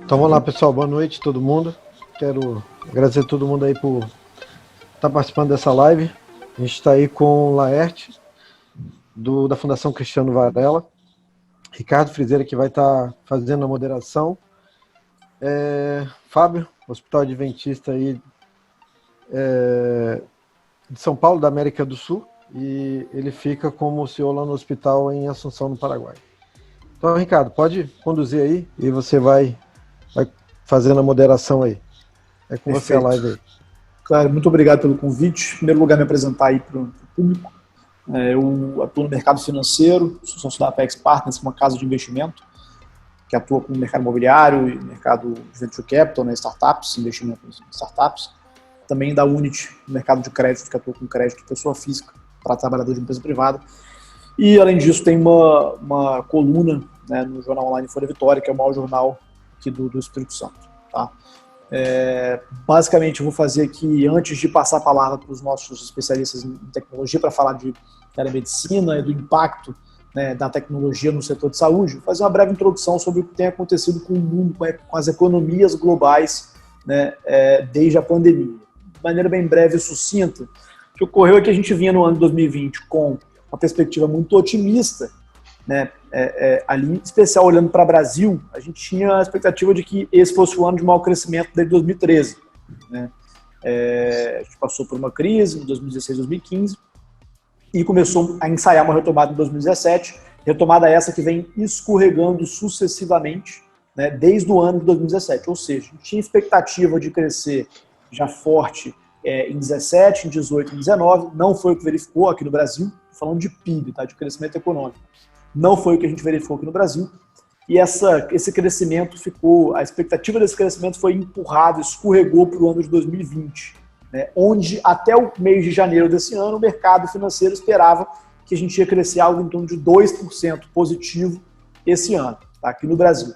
Então vamos lá, pessoal. Boa noite, todo mundo. Quero agradecer a todo mundo aí por estar participando dessa live. A gente está aí com o Laerte, da Fundação Cristiano Varela. Ricardo Frizeira, que vai estar fazendo a moderação. Fábio, Hospital Adventista aí, de São Paulo, da América do Sul. E ele fica como CEO lá no hospital em Assunção, no Paraguai. Então, Ricardo, pode conduzir aí e você vai fazendo a moderação aí. É com Perfeito. Você a live aí. Claro, muito obrigado pelo convite. Em primeiro lugar, me apresentar aí para o público. Eu atuo no mercado financeiro, sou sócio da Apex Partners, uma casa de investimento que atua no mercado imobiliário e mercado de venture capital, né, startups, investimento em startups. Também da Unity, no mercado de crédito, que atua com crédito de pessoa física para trabalhador de empresa privada. E, além disso, tem uma coluna, né, no jornal online Folha Vitória, que é o maior jornal aqui do Espírito Santo. Tá? Basicamente, eu vou fazer aqui, antes de passar a palavra para os nossos especialistas em tecnologia, para falar de telemedicina e do impacto, né, da tecnologia no setor de saúde, vou fazer uma breve introdução sobre o que tem acontecido com o mundo, com as economias globais, né, desde a pandemia. De maneira bem breve e sucinta, o que ocorreu é que a gente vinha no ano de 2020 com uma perspectiva muito otimista, né, ali, em especial olhando para o Brasil, a gente tinha a expectativa de que esse fosse o ano de maior crescimento desde 2013. Né? A gente passou por uma crise em 2016, 2015 e começou a ensaiar uma retomada em 2017, retomada essa que vem escorregando sucessivamente, né, desde o ano de 2017. Ou seja, a gente tinha expectativa de crescer já forte em 17, em 18, em 19, não foi o que verificou aqui no Brasil, falando de PIB, tá, de crescimento econômico. Não foi o que a gente verificou aqui no Brasil. E esse crescimento a expectativa desse crescimento foi empurrado, escorregou para o ano de 2020, né, onde até o mês de janeiro desse ano o mercado financeiro esperava que a gente ia crescer algo em torno de 2% positivo esse ano, tá, aqui no Brasil.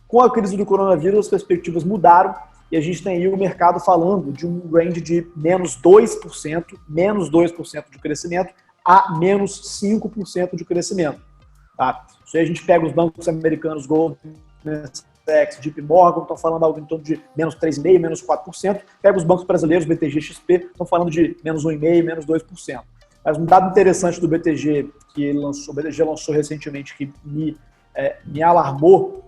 Com a crise do coronavírus, as perspectivas mudaram e a gente tem aí o mercado falando de um range de menos 2% de crescimento a menos 5% de crescimento. Tá? Isso aí a gente pega os bancos americanos, Goldman Sachs, JP Morgan, estão falando algo em torno de menos 3,5%, menos 4%. Pega os bancos brasileiros, BTG, XP, estão falando de menos 1,5%, menos 2%. Mas um dado interessante do BTG, o BTG lançou recentemente, que me alarmou,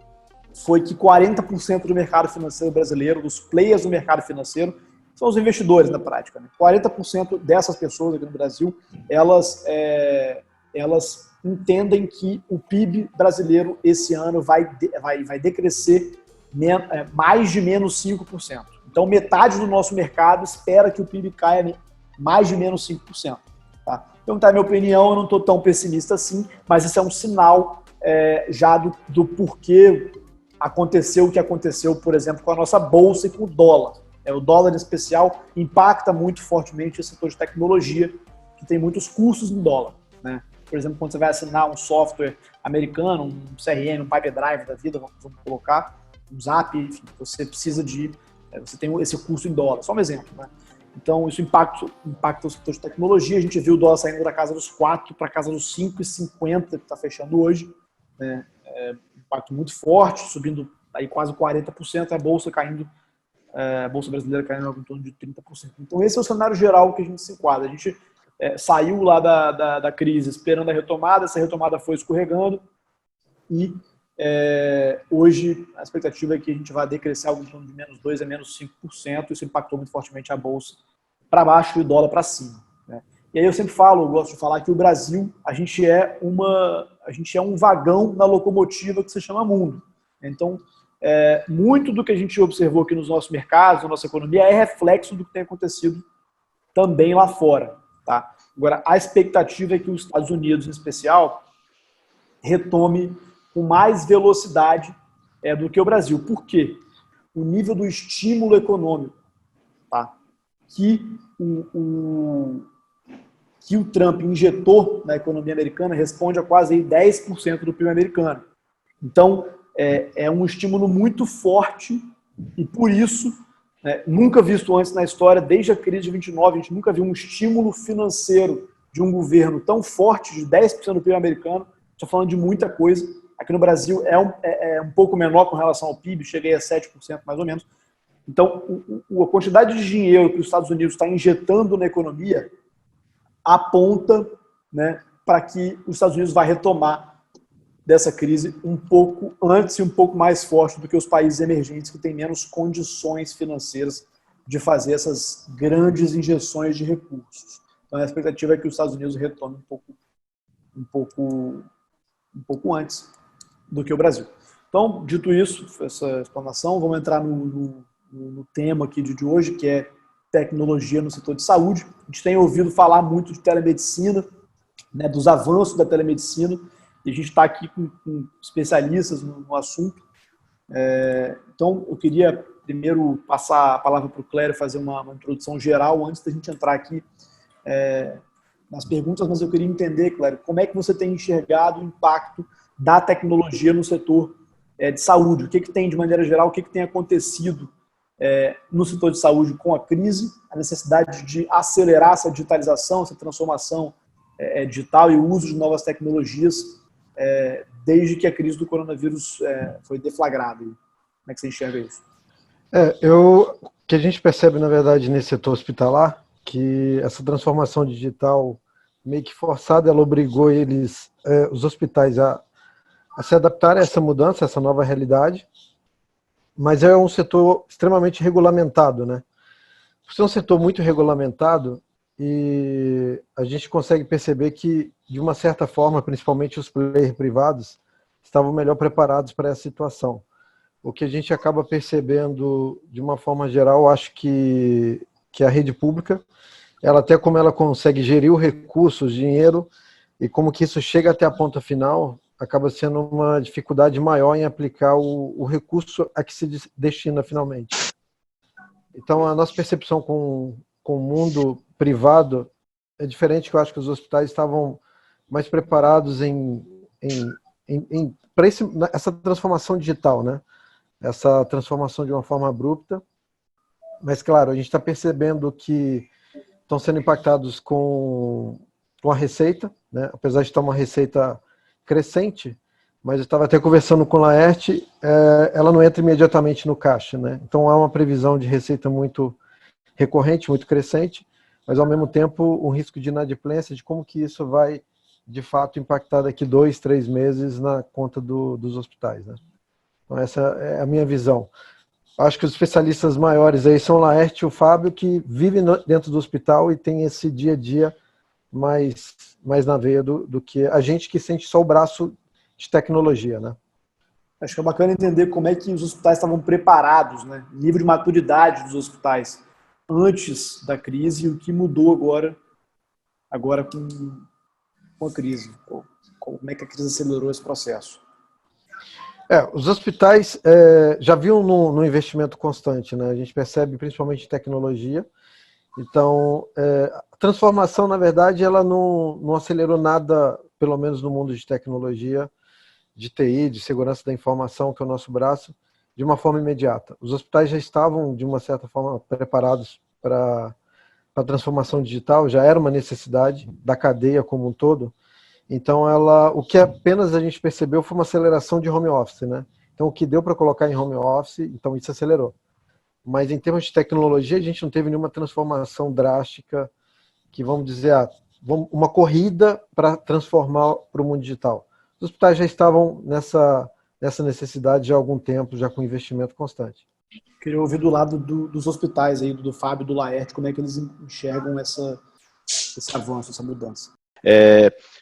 foi que 40% do mercado financeiro brasileiro, dos players do mercado financeiro, são os investidores na prática. Né? 40% dessas pessoas aqui no Brasil, elas entendem que o PIB brasileiro esse ano vai decrescer mais de menos 5%. Então, metade do nosso mercado espera que o PIB caia mais de menos 5%. Tá? Então, na minha opinião, eu não estou tão pessimista assim, mas isso é um sinal já do porquê aconteceu o que aconteceu, por exemplo, com a nossa bolsa e com o dólar. O dólar, em especial, impacta muito fortemente o setor de tecnologia, que tem muitos custos em dólar. Né? Por exemplo, quando você vai assinar um software americano, um CRM, um Pipedrive da vida, vamos colocar, um Zap, enfim, você precisa você tem esse custo em dólar. Só um exemplo. Né? Então, isso impacta o setor de tecnologia. A gente viu o dólar saindo da casa dos 4 para a casa dos 5,50, que está fechando hoje. Né? Um impacto muito forte, subindo aí quase 40%, a bolsa caindo, a bolsa brasileira caindo em torno de 30%. Então, esse é o cenário geral que a gente se enquadra. A gente saiu lá da crise esperando a retomada, essa retomada foi escorregando e hoje a expectativa é que a gente vai decrescer algo em torno de menos 2% a menos 5%. Isso impactou muito fortemente a bolsa para baixo e o dólar para cima. Né? E aí eu sempre gosto de falar que o Brasil, a gente é um vagão na locomotiva que se chama mundo. Então, muito do que a gente observou aqui nos nossos mercados, na nossa economia, é reflexo do que tem acontecido também lá fora. Tá? Agora, a expectativa é que os Estados Unidos, em especial, retome com mais velocidade do que o Brasil. Por quê? O nível do estímulo econômico, tá? que o Trump injetou na economia americana responde a quase 10% do PIB americano. Então, é um estímulo muito forte e, por isso, nunca visto antes na história, desde a crise de 29, a gente nunca viu um estímulo financeiro de um governo tão forte, de 10% do PIB americano. Estou falando de muita coisa. Aqui no Brasil é um pouco menor com relação ao PIB, chega aí a 7% mais ou menos. Então, a quantidade de dinheiro que os Estados Unidos está injetando na economia aponta, né, para que os Estados Unidos vai retomar dessa crise um pouco antes e um pouco mais forte do que os países emergentes que têm menos condições financeiras de fazer essas grandes injeções de recursos. Então, a expectativa é que os Estados Unidos retome um pouco antes do que o Brasil. Então, dito isso, essa explanação, vamos entrar no tema aqui de hoje, que é tecnologia no setor de saúde. A gente tem ouvido falar muito de telemedicina, né, dos avanços da telemedicina, e a gente está aqui com especialistas no assunto. Então, eu queria primeiro passar a palavra para o Clério, fazer uma introdução geral, antes da gente entrar aqui nas perguntas, mas eu queria entender, Clério, como é que você tem enxergado o impacto da tecnologia no setor de saúde? O que tem, de maneira geral, o que tem acontecido no setor de saúde com a crise, a necessidade de acelerar essa digitalização, essa transformação digital e o uso de novas tecnologias desde que a crise do coronavírus foi deflagrada. Como é que você enxerga isso? O que a gente percebe, na verdade, nesse setor hospitalar, que essa transformação digital meio que forçada, ela obrigou os hospitais a se adaptarem a essa mudança, a essa nova realidade, mas é um setor extremamente regulamentado, né? Por ser um setor muito regulamentado, e a gente consegue perceber que, de uma certa forma, principalmente os players privados, estavam melhor preparados para essa situação. O que a gente acaba percebendo, de uma forma geral, acho que a rede pública, ela até como ela consegue gerir o recurso, o dinheiro, e como que isso chega até a ponta final, acaba sendo uma dificuldade maior em aplicar o recurso a que se destina finalmente. Então, a nossa percepção com o mundo privado é diferente, que eu acho que os hospitais estavam mais preparados para essa transformação digital, né? Essa transformação de uma forma abrupta. Mas, claro, a gente está percebendo que estão sendo impactados com a receita, né? Apesar de estar uma receita crescente, mas eu estava até conversando com a Laerte, ela não entra imediatamente no caixa, né? Então há uma previsão de receita muito recorrente, muito crescente, mas ao mesmo tempo um risco de inadimplência, de como que isso vai de fato impactar daqui 2, 3 meses na conta dos hospitais, né? Então essa é a minha visão. Acho que os especialistas maiores aí são o Laerte e o Fábio, que vivem dentro do hospital e tem esse dia a dia mais na veia do que a gente que sente só o braço de tecnologia, né? Acho que é bacana entender como é que os hospitais estavam preparados, né? Nível de maturidade dos hospitais antes da crise e o que mudou agora com a crise. Como é que a crise acelerou esse processo? Os hospitais já vinham no investimento constante, né? A gente percebe principalmente em tecnologia. Então, a transformação, na verdade, ela não acelerou nada, pelo menos no mundo de tecnologia, de TI, de segurança da informação, que é o nosso braço, de uma forma imediata. Os hospitais já estavam, de uma certa forma, preparados para a transformação digital, já era uma necessidade da cadeia como um todo. Então, o que apenas a gente percebeu foi uma aceleração de home office, né? Então, o que deu para colocar em home office, então isso acelerou. Mas em termos de tecnologia, a gente não teve nenhuma transformação drástica que, vamos dizer, uma corrida para transformar para o mundo digital. Os hospitais já estavam nessa necessidade já há algum tempo, já com investimento constante. Queria ouvir do lado dos hospitais, aí, do Fábio e do Laerte, como é que eles enxergam esse avanço, essa mudança.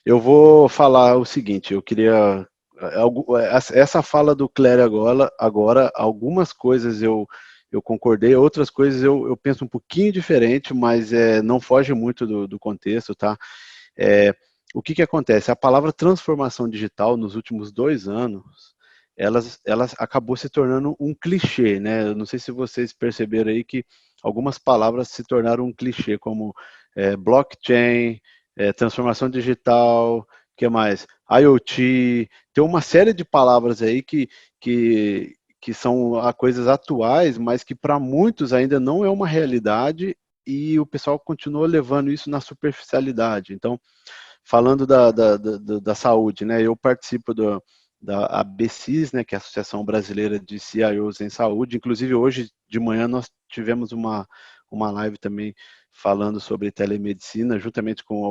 Eu vou falar o seguinte, eu queria... Essa fala do Clério agora algumas coisas eu concordei, outras coisas eu penso um pouquinho diferente, mas não foge muito do contexto, tá? O que acontece? A palavra transformação digital nos últimos 2 anos, elas acabou se tornando um clichê, né? Eu não sei se vocês perceberam aí que algumas palavras se tornaram um clichê, como blockchain, transformação digital, o que mais? IoT, tem uma série de palavras aí que são coisas atuais, mas que para muitos ainda não é uma realidade e o pessoal continua levando isso na superficialidade. Então, falando da saúde, né? Eu participo da ABCIS, né, que é a Associação Brasileira de CIOs em Saúde. Inclusive, hoje de manhã nós tivemos uma live também falando sobre telemedicina, juntamente com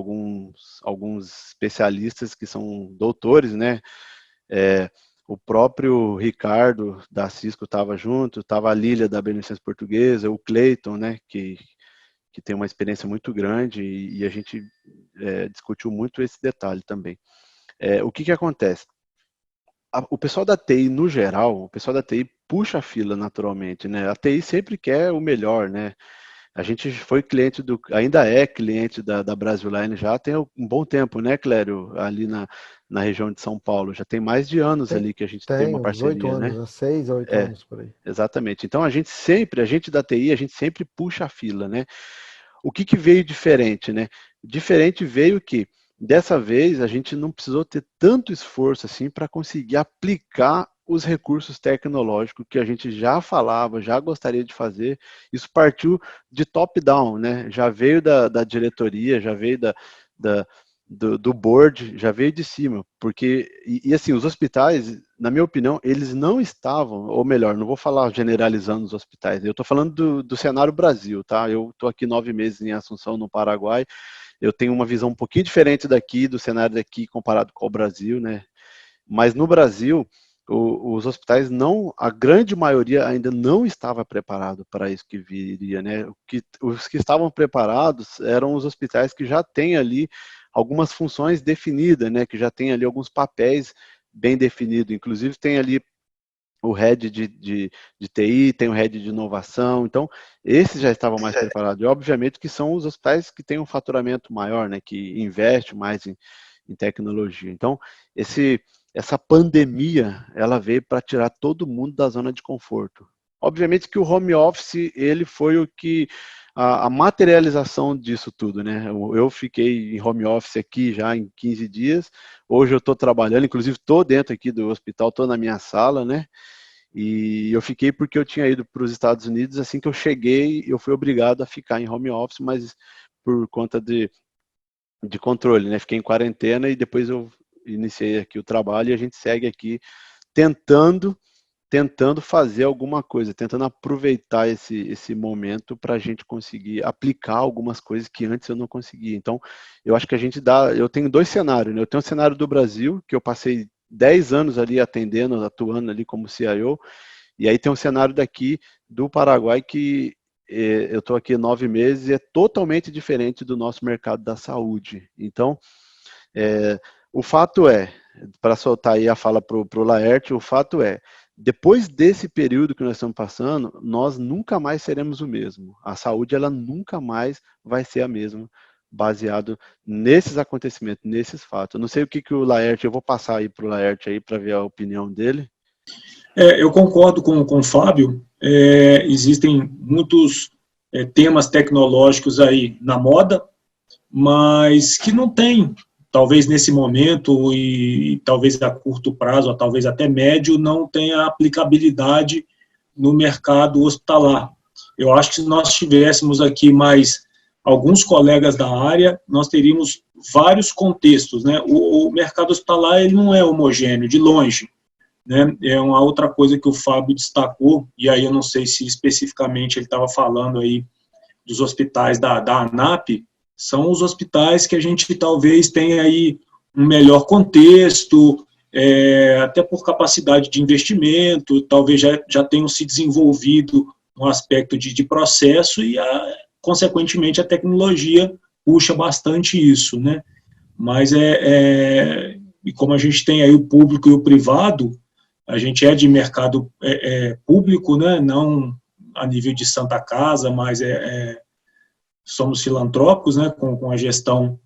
alguns especialistas que são doutores, né? O próprio Ricardo da Cisco estava junto, estava a Lília da Beneficência Portuguesa, o Cleiton, né, que tem uma experiência muito grande, e a gente discutiu muito esse detalhe também. O que acontece? O pessoal da TI, no geral, o pessoal da TI puxa a fila naturalmente, né? A TI sempre quer o melhor, né? A gente foi cliente ainda é cliente da Brasiline já tem um bom tempo, né, Clério? Ali na região de São Paulo. Já tem mais de anos ali que a gente tem uma uns 8 parceria, anos, né? 6 a 8 anos por aí. Exatamente. Então a gente da TI, a gente sempre puxa a fila, né? O que veio diferente, né? Diferente veio que dessa vez a gente não precisou ter tanto esforço assim para conseguir aplicar os recursos tecnológicos que a gente já falava, já gostaria de fazer. Isso partiu de top-down, né? Já veio da diretoria, já veio do board, já veio de cima, porque, assim, os hospitais, na minha opinião, eles não estavam, ou melhor, não vou falar generalizando os hospitais, eu estou falando do cenário Brasil, tá? Eu estou aqui 9 meses em Assunção, no Paraguai, eu tenho uma visão um pouquinho diferente daqui, do cenário daqui, comparado com o Brasil, né? Mas no Brasil, os hospitais a grande maioria ainda não estava preparado para isso que viria, né? Os que estavam preparados eram os hospitais que já têm ali algumas funções definidas, né? Que já tem ali alguns papéis bem definidos, inclusive tem ali o head de TI, tem o head de inovação, então esses já estavam mais preparados, e obviamente que são os hospitais que têm um faturamento maior, né? Que investe mais em tecnologia. Então, essa pandemia, ela veio para tirar todo mundo da zona de conforto. Obviamente que o home office, ele foi o que a materialização disso tudo, né? Eu fiquei em home office aqui já em 15 dias, hoje eu estou trabalhando, inclusive estou dentro aqui do hospital, estou na minha sala, né? E eu fiquei porque eu tinha ido para os Estados Unidos, assim que eu cheguei, eu fui obrigado a ficar em home office, mas por conta de controle, né? Fiquei em quarentena e depois eu iniciei aqui o trabalho e a gente segue aqui tentando fazer alguma coisa, tentando aproveitar esse momento para a gente conseguir aplicar algumas coisas que antes eu não conseguia. Então, eu acho que eu tenho 2 cenários, né? Eu tenho o cenário do Brasil, que eu passei 10 anos ali atendendo, atuando ali como CIO, e aí tem o cenário daqui do Paraguai, que eu estou aqui 9 meses e é totalmente diferente do nosso mercado da saúde. Então, o fato é, para soltar aí a fala para o Laerte, o fato é, depois desse período que nós estamos passando, nós nunca mais seremos o mesmo. A saúde, ela nunca mais vai ser a mesma, baseado nesses acontecimentos, nesses fatos. Eu não sei o que o Laerte, eu vou passar aí para o Laerte aí para ver a opinião dele. Eu concordo com o Fábio. Existem muitos temas tecnológicos aí na moda, mas que não tem, talvez nesse momento e talvez a curto prazo, ou talvez até médio, não tenha aplicabilidade no mercado hospitalar. Eu acho que se nós tivéssemos aqui mais alguns colegas da área, nós teríamos vários contextos, né? O mercado hospitalar, ele não é homogêneo, de longe, né? É uma outra coisa que o Fábio destacou, e aí eu não sei se especificamente ele estava falando aí dos hospitais da ANAP, são os hospitais que a gente talvez tenha aí um melhor contexto, até por capacidade de investimento, talvez já tenham se desenvolvido um aspecto de processo e, consequentemente, a tecnologia puxa bastante isso, né? Mas e como a gente tem aí o público e o privado, a gente é de mercado público, né? Não a nível de Santa Casa, mas somos filantrópicos, né? Com a gestão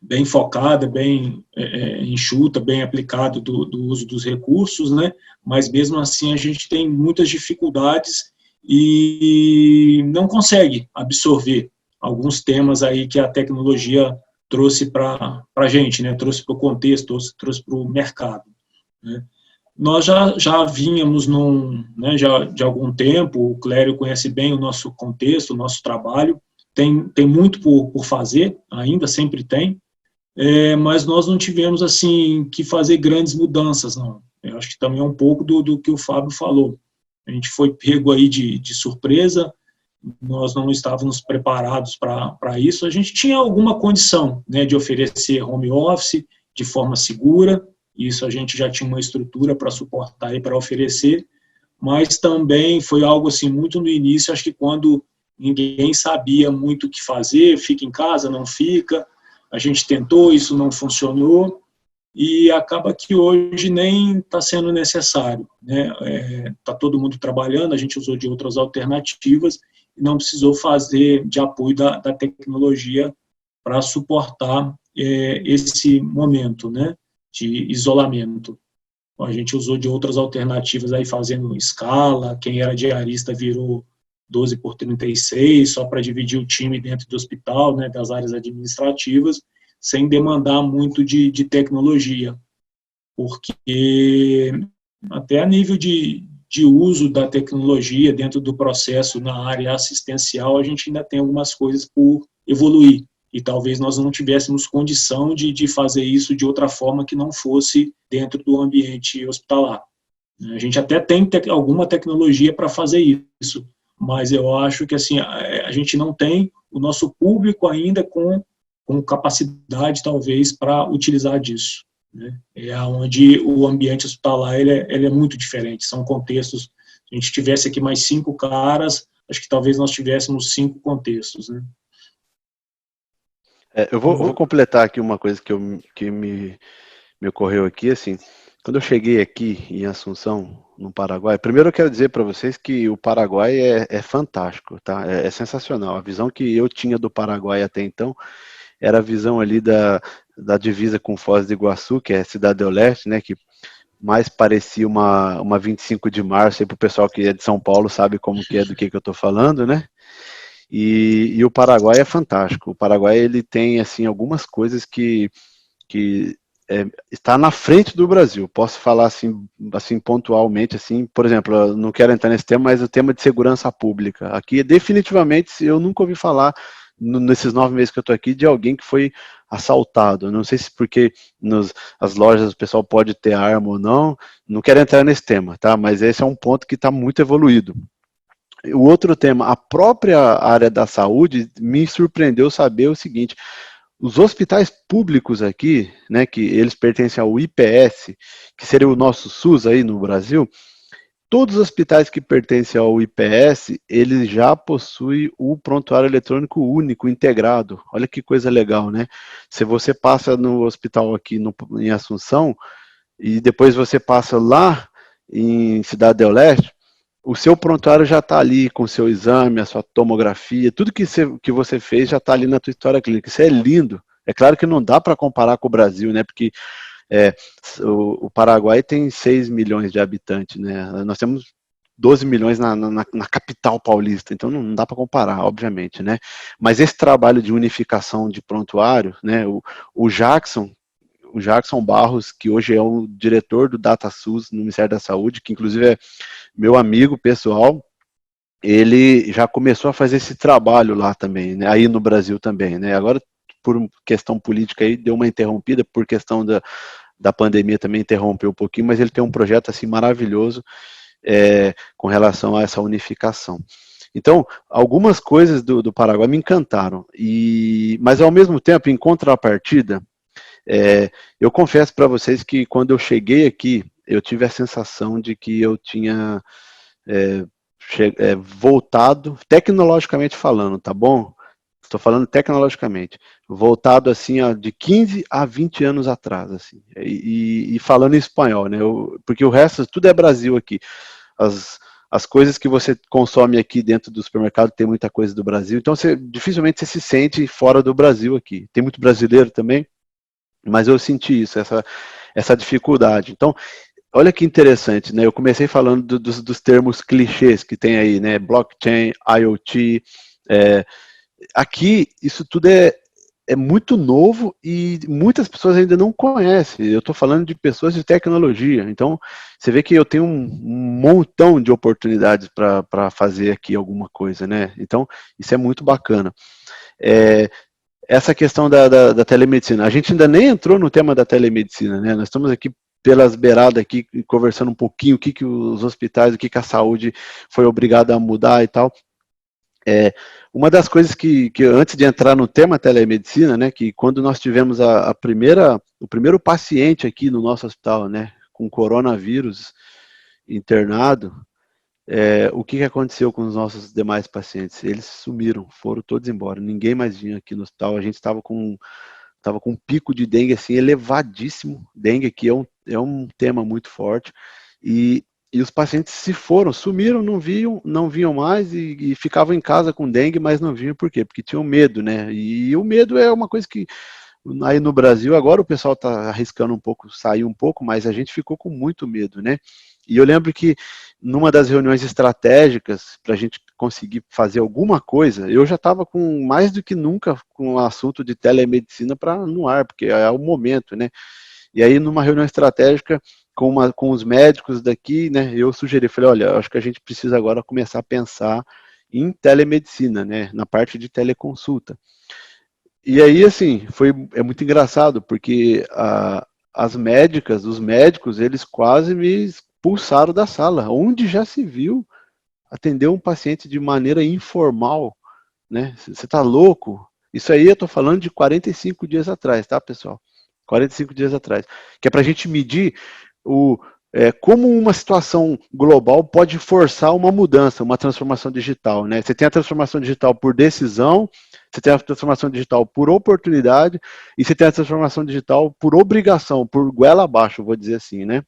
bem focada, bem enxuta, bem aplicado do uso dos recursos, né? Mas mesmo assim a gente tem muitas dificuldades e não consegue absorver alguns temas aí que a tecnologia trouxe para a gente, né? Trouxe para o contexto, trouxe para o mercado, né? Nós já vínhamos né, já de algum tempo, o Clério conhece bem o nosso contexto, o nosso trabalho, tem muito por fazer, ainda sempre tem, mas nós não tivemos assim que fazer grandes mudanças, não. Eu acho que também é um pouco do que o Fábio falou. A gente foi pego aí de surpresa, nós não estávamos preparados para isso. A gente tinha alguma condição, né, de oferecer home office de forma segura, isso a gente já tinha uma estrutura para suportar e para oferecer, mas também foi algo assim muito no início, acho que quando ninguém sabia muito o que fazer, fica em casa, não fica, a gente tentou, isso não funcionou, e acaba que hoje nem está sendo necessário, né? Tá todo mundo trabalhando, a gente usou de outras alternativas e não precisou fazer de apoio da tecnologia para suportar esse momento, né, de isolamento. A gente usou de outras alternativas aí fazendo escala, quem era diarista virou 12 por 36, só para dividir o time dentro do hospital, né, das áreas administrativas, sem demandar muito de tecnologia, porque até a nível de uso da tecnologia dentro do processo na área assistencial, a gente ainda tem algumas coisas por evoluir, e talvez nós não tivéssemos condição de fazer isso de outra forma que não fosse dentro do ambiente hospitalar. A gente até tem alguma tecnologia para fazer isso, mas eu acho que assim, a gente não tem o nosso público ainda com capacidade, talvez, para utilizar disso, né? É onde o ambiente hospitalar ele é muito diferente, são contextos, se a gente tivesse aqui mais 5 caras, acho que talvez nós tivéssemos 5 contextos, né? Eu vou completar aqui uma coisa que me ocorreu aqui, assim, quando eu cheguei aqui em Assunção, no Paraguai, primeiro eu quero dizer para vocês que o Paraguai é fantástico, tá? É sensacional. A visão que eu tinha do Paraguai até então era a visão ali da divisa com Foz do Iguaçu, que é a Cidade do Leste, né, que mais parecia uma 25 de março, e para o pessoal que é de São Paulo sabe como que é do que eu estou falando, né? E o Paraguai é fantástico. O Paraguai ele tem assim algumas coisas que está na frente do Brasil. Posso falar assim pontualmente, assim, por exemplo, eu não quero entrar nesse tema, mas o tema de segurança pública. Aqui, definitivamente, eu nunca ouvi falar, nesses 9 meses que eu estou aqui, de alguém que foi assaltado. Não sei se porque as lojas o pessoal pode ter arma ou não quero entrar nesse tema, tá? Mas esse é um ponto que está muito evoluído. O outro tema, a própria área da saúde, me surpreendeu saber o seguinte: os hospitais públicos aqui, né, que eles pertencem ao IPS, que seria o nosso SUS aí no Brasil, todos os hospitais que pertencem ao IPS, eles já possuem o prontuário eletrônico único, integrado. Olha que coisa legal, né? Se você passa no hospital aqui em Assunção, e depois você passa lá em Cidade do Leste, o seu prontuário já está ali com o seu exame, a sua tomografia, tudo que você fez já está ali na tua história clínica. Isso é lindo. É claro que não dá para comparar com o Brasil, né? Porque o Paraguai tem 6 milhões de habitantes, né? Nós temos 12 milhões na capital paulista, então não dá para comparar, obviamente, né? Mas esse trabalho de unificação de prontuário, né? O Jackson Barros, que hoje é o diretor do DataSUS no Ministério da Saúde, que inclusive é meu amigo pessoal, ele já começou a fazer esse trabalho lá também, né? Aí no Brasil também, né? Agora, por questão política aí, deu uma interrompida, por questão da pandemia também interrompeu um pouquinho, mas ele tem um projeto assim maravilhoso com relação a essa unificação. Então, algumas coisas do Paraguai me encantaram, mas ao mesmo tempo, em contrapartida, eu confesso para vocês que quando eu cheguei aqui, eu tive a sensação de que eu tinha voltado, tecnologicamente falando, tá bom? Estou falando tecnologicamente, voltado assim de 15 a 20 anos atrás, assim, e falando em espanhol, né? Porque o resto, tudo é Brasil aqui. As coisas que você consome aqui dentro do supermercado tem muita coisa do Brasil, então dificilmente você se sente fora do Brasil aqui. Tem muito brasileiro também, mas eu senti isso, essa dificuldade. Então, olha que interessante, né? Eu comecei falando dos termos clichês que tem aí, né? Blockchain, IoT. Aqui, isso tudo é muito novo e muitas pessoas ainda não conhecem. Eu estou falando de pessoas de tecnologia. Então, você vê que eu tenho um montão de oportunidades para fazer aqui alguma coisa, né? Então, isso é muito bacana. essa questão da telemedicina. A gente ainda nem entrou no tema da telemedicina, né? Nós estamos aqui pelas beiradas aqui, conversando um pouquinho o que os hospitais, o que a saúde foi obrigada a mudar e tal. Uma das coisas que antes de entrar no tema telemedicina, né, que quando nós tivemos o primeiro paciente aqui no nosso hospital, né, com coronavírus internado, o que aconteceu com os nossos demais pacientes? Eles sumiram, foram todos embora, ninguém mais vinha aqui no hospital, a gente estava com um pico de dengue assim, elevadíssimo. Dengue aqui é um tema muito forte. E os pacientes se foram, sumiram, não vinham mais e ficavam em casa com dengue, mas não vinham por quê? Porque tinham medo, né? E o medo é uma coisa que aí no Brasil, agora o pessoal está arriscando um pouco, sair um pouco, mas a gente ficou com muito medo, né? E eu lembro que numa das reuniões estratégicas, para a gente conseguir fazer alguma coisa, eu já estava com mais do que nunca com o assunto de telemedicina no ar, porque é o momento, né? E aí numa reunião estratégica com os médicos daqui, né, eu sugeri, falei, olha, acho que a gente precisa agora começar a pensar em telemedicina, né, na parte de teleconsulta. E aí, assim, é muito engraçado, porque os médicos, eles quase me expulsaram da sala, onde já se viu atender um paciente de maneira informal, né? Você tá louco? Isso aí eu tô falando de 45 dias atrás, tá, pessoal? 45 dias atrás. Que é pra gente medir como uma situação global pode forçar uma mudança, uma transformação digital, né? Você tem a transformação digital por decisão, você tem a transformação digital por oportunidade, e você tem a transformação digital por obrigação, por goela abaixo, vou dizer assim, né?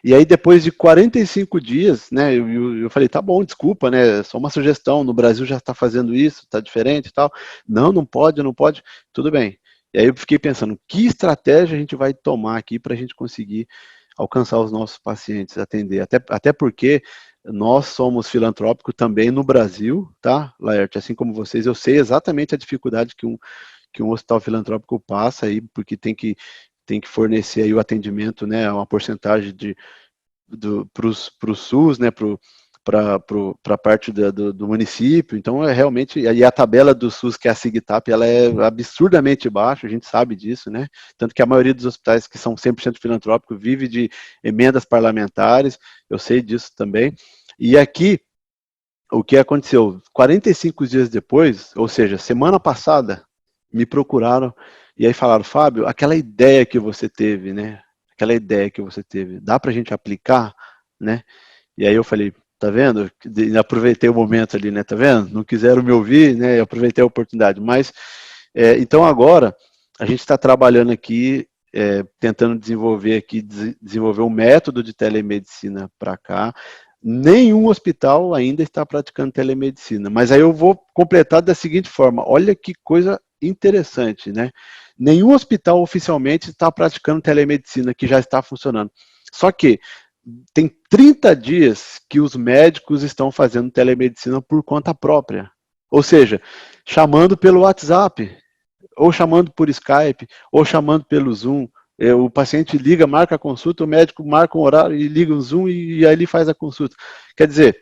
E aí, depois de 45 dias, né, eu falei, tá bom, desculpa, né, só uma sugestão, no Brasil já está fazendo isso, tá diferente e tal. Não pode, tudo bem. E aí eu fiquei pensando, que estratégia a gente vai tomar aqui para a gente conseguir alcançar os nossos pacientes, atender, até porque nós somos filantrópicos também no Brasil, tá, Laerte? Assim como vocês, eu sei exatamente a dificuldade que um hospital filantrópico passa aí, porque tem que fornecer aí o atendimento, né, uma porcentagem para o SUS, né, para a parte do município. Então, realmente, e a tabela do SUS, que é a SIGTAP, ela é absurdamente baixa, a gente sabe disso, né? Tanto que a maioria dos hospitais que são 100% filantrópicos vive de emendas parlamentares, eu sei disso também. E aqui, o que aconteceu? 45 dias depois, ou seja, semana passada, me procuraram e aí falaram, Fábio, aquela ideia que você teve, né? Aquela ideia que você teve, dá pra gente aplicar, né? E aí eu falei, tá vendo? Aproveitei o momento ali, né? Tá vendo? Não quiseram me ouvir, né? Eu aproveitei a oportunidade. Mas, então agora, a gente está trabalhando aqui, tentando desenvolver um método de telemedicina para cá. Nenhum hospital ainda está praticando telemedicina. Mas aí eu vou completar da seguinte forma, olha que coisa interessante, né? Nenhum hospital oficialmente está praticando telemedicina, que já está funcionando. Só que tem 30 dias que os médicos estão fazendo telemedicina por conta própria. Ou seja, chamando pelo WhatsApp, ou chamando por Skype, ou chamando pelo Zoom. O paciente liga, marca a consulta, o médico marca um horário e liga o Zoom e aí ele faz a consulta. Quer dizer,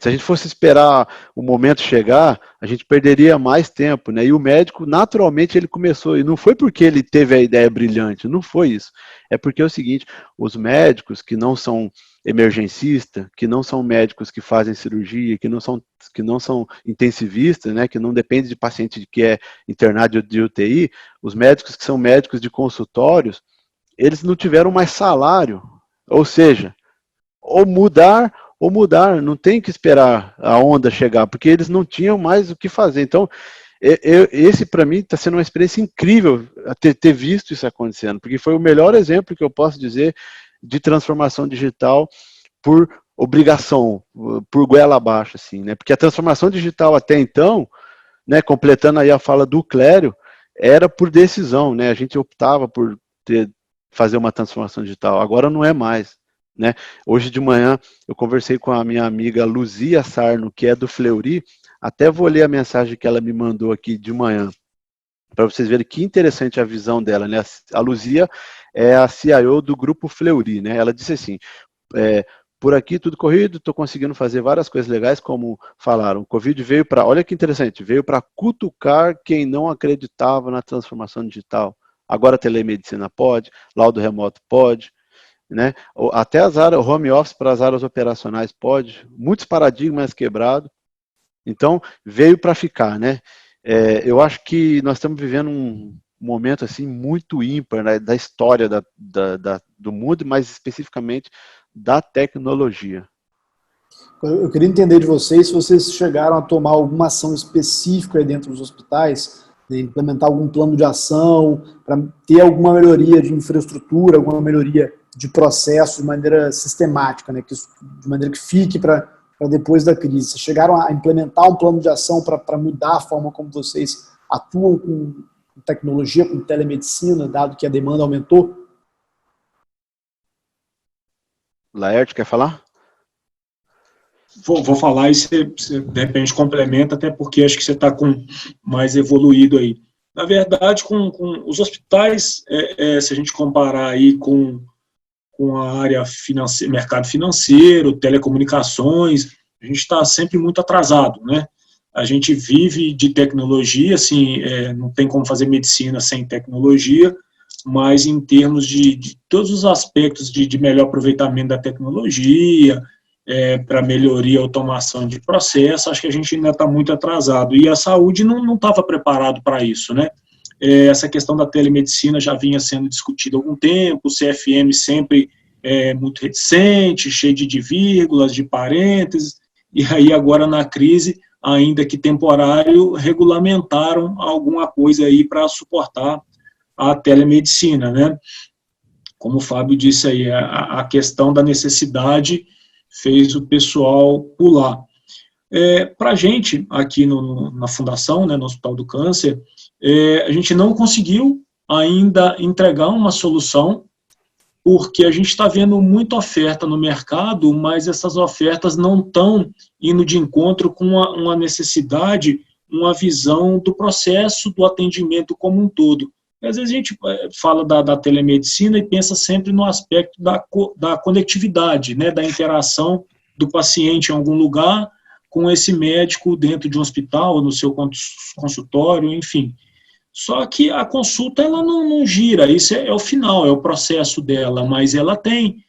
se a gente fosse esperar o momento chegar, a gente perderia mais tempo, né? E o médico, naturalmente, ele começou, e não foi porque ele teve a ideia brilhante, não foi isso. É porque é o seguinte, os médicos que não são emergencistas, que não são médicos que fazem cirurgia, que não são intensivistas, né? Que não depende de paciente que é internado de UTI, os médicos que são médicos de consultórios, eles não tiveram mais salário, ou seja, ou mudar, não tem que esperar a onda chegar, porque eles não tinham mais o que fazer. Então, esse para mim está sendo uma experiência incrível ter visto isso acontecendo, porque foi o melhor exemplo que eu posso dizer de transformação digital por obrigação, por goela abaixo, assim, né? Porque a transformação digital até então, né, completando aí a fala do Clério, era por decisão, né? A gente optava por fazer uma transformação digital, agora não é mais. Né? Hoje de manhã eu conversei com a minha amiga Luzia Sarno, que é do Fleury, até vou ler a mensagem que ela me mandou aqui de manhã, para vocês verem que interessante a visão dela. Né? A Luzia é a CIO do grupo Fleury, né? Ela disse assim, por aqui tudo corrido, estou conseguindo fazer várias coisas legais, como falaram, o Covid veio para, olha que interessante, veio para cutucar quem não acreditava na transformação digital. Agora a telemedicina pode, laudo remoto pode, né? Até as áreas, o home office para as áreas operacionais pode, muitos paradigmas quebrados, então veio para ficar, né? Eu acho que nós estamos vivendo um momento assim muito ímpar, né, da história do mundo, mas especificamente da tecnologia. Eu queria entender de vocês se vocês chegaram a tomar alguma ação específica aí dentro dos hospitais, né, implementar algum plano de ação para ter alguma melhoria de infraestrutura, alguma melhoria de processo de maneira sistemática, né, de maneira que fique para depois da crise. Vocês chegaram a implementar um plano de ação para mudar a forma como vocês atuam com tecnologia, com telemedicina, dado que a demanda aumentou? Laerte, quer falar? Vou falar e você, de repente, complementa, até porque acho que você está com mais evoluído aí. Na verdade, com os hospitais, se a gente comparar aí com a área mercado financeiro, telecomunicações, a gente está sempre muito atrasado, né? A gente vive de tecnologia, assim, não tem como fazer medicina sem tecnologia, mas em termos de todos os aspectos de melhor aproveitamento da tecnologia, para melhoria e automação de processo, acho que a gente ainda está muito atrasado. E a saúde não estava preparado para isso, né? Essa questão da telemedicina já vinha sendo discutida há algum tempo, o CFM sempre muito reticente, cheio de vírgulas, de parênteses, e aí agora na crise, ainda que temporário, regulamentaram alguma coisa aí para suportar a telemedicina, né? Como o Fábio disse aí, a questão da necessidade fez o pessoal pular. Para a gente, aqui na Fundação, né, no Hospital do Câncer, a gente não conseguiu ainda entregar uma solução, porque a gente está vendo muita oferta no mercado, mas essas ofertas não estão indo de encontro com uma necessidade, uma visão do processo, do atendimento como um todo. Às vezes a gente fala da telemedicina e pensa sempre no aspecto da conectividade, né, da interação do paciente em algum lugar com esse médico dentro de um hospital, no seu consultório, enfim. Só que a consulta ela não gira, isso é o final, é o processo dela, mas ela tem,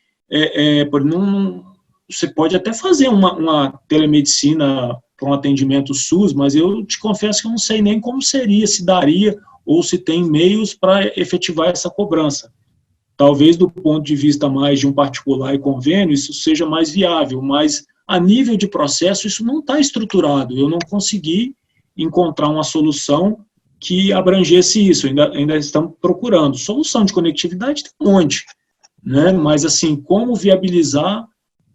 você pode até fazer uma telemedicina para um atendimento SUS, mas eu te confesso que eu não sei nem como seria, se daria, ou se tem meios para efetivar essa cobrança. Talvez do ponto de vista mais de um particular e convênio, isso seja mais viável, mas a nível de processo isso não está estruturado, eu não consegui encontrar uma solução que abrangesse isso, ainda estamos procurando. Solução de conectividade tem um monte, né? Mas assim, como viabilizar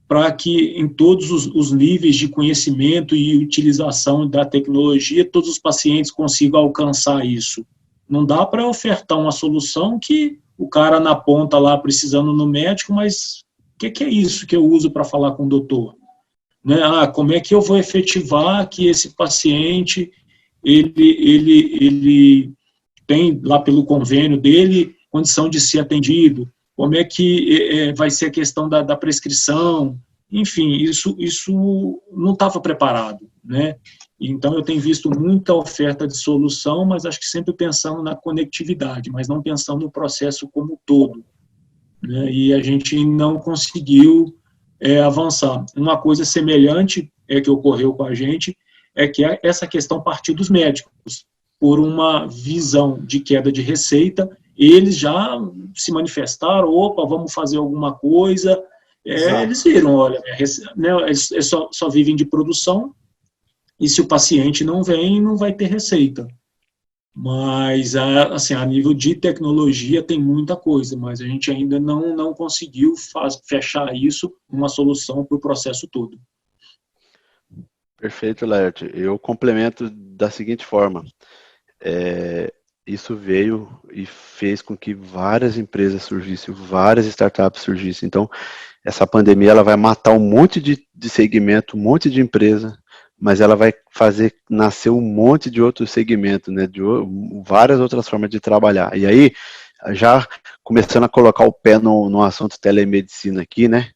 para que em todos os níveis de conhecimento e utilização da tecnologia, todos os pacientes consigam alcançar isso. Não dá para ofertar uma solução que o cara na ponta lá precisando no médico, mas o que é isso que eu uso para falar com o doutor? Né? Como é que eu vou efetivar que esse paciente ele tem lá pelo convênio dele condição de ser atendido? Como é que vai ser a questão da prescrição? Enfim, isso não estava preparado, né? Então, eu tenho visto muita oferta de solução, mas acho que sempre pensando na conectividade, mas não pensando no processo como um todo, né? E a gente não conseguiu avançar. Uma coisa semelhante que ocorreu com a gente é que essa questão partiu dos médicos, por uma visão de queda de receita, eles já se manifestaram, opa, vamos fazer alguma coisa, eles viram, olha, né, eles só vivem de produção, e se o paciente não vem, não vai ter receita. Mas, assim, a nível de tecnologia tem muita coisa, mas a gente ainda não conseguiu fechar isso, uma solução para o processo todo. Perfeito, Laerte. Eu complemento da seguinte forma. Isso veio e fez com que várias empresas surgissem, várias startups surgissem. Então, essa pandemia ela vai matar um monte de segmento, um monte de empresa, mas ela vai fazer nascer um monte de outros segmentos, né, de várias outras formas de trabalhar. E aí, já começando a colocar o pé no assunto telemedicina aqui, né?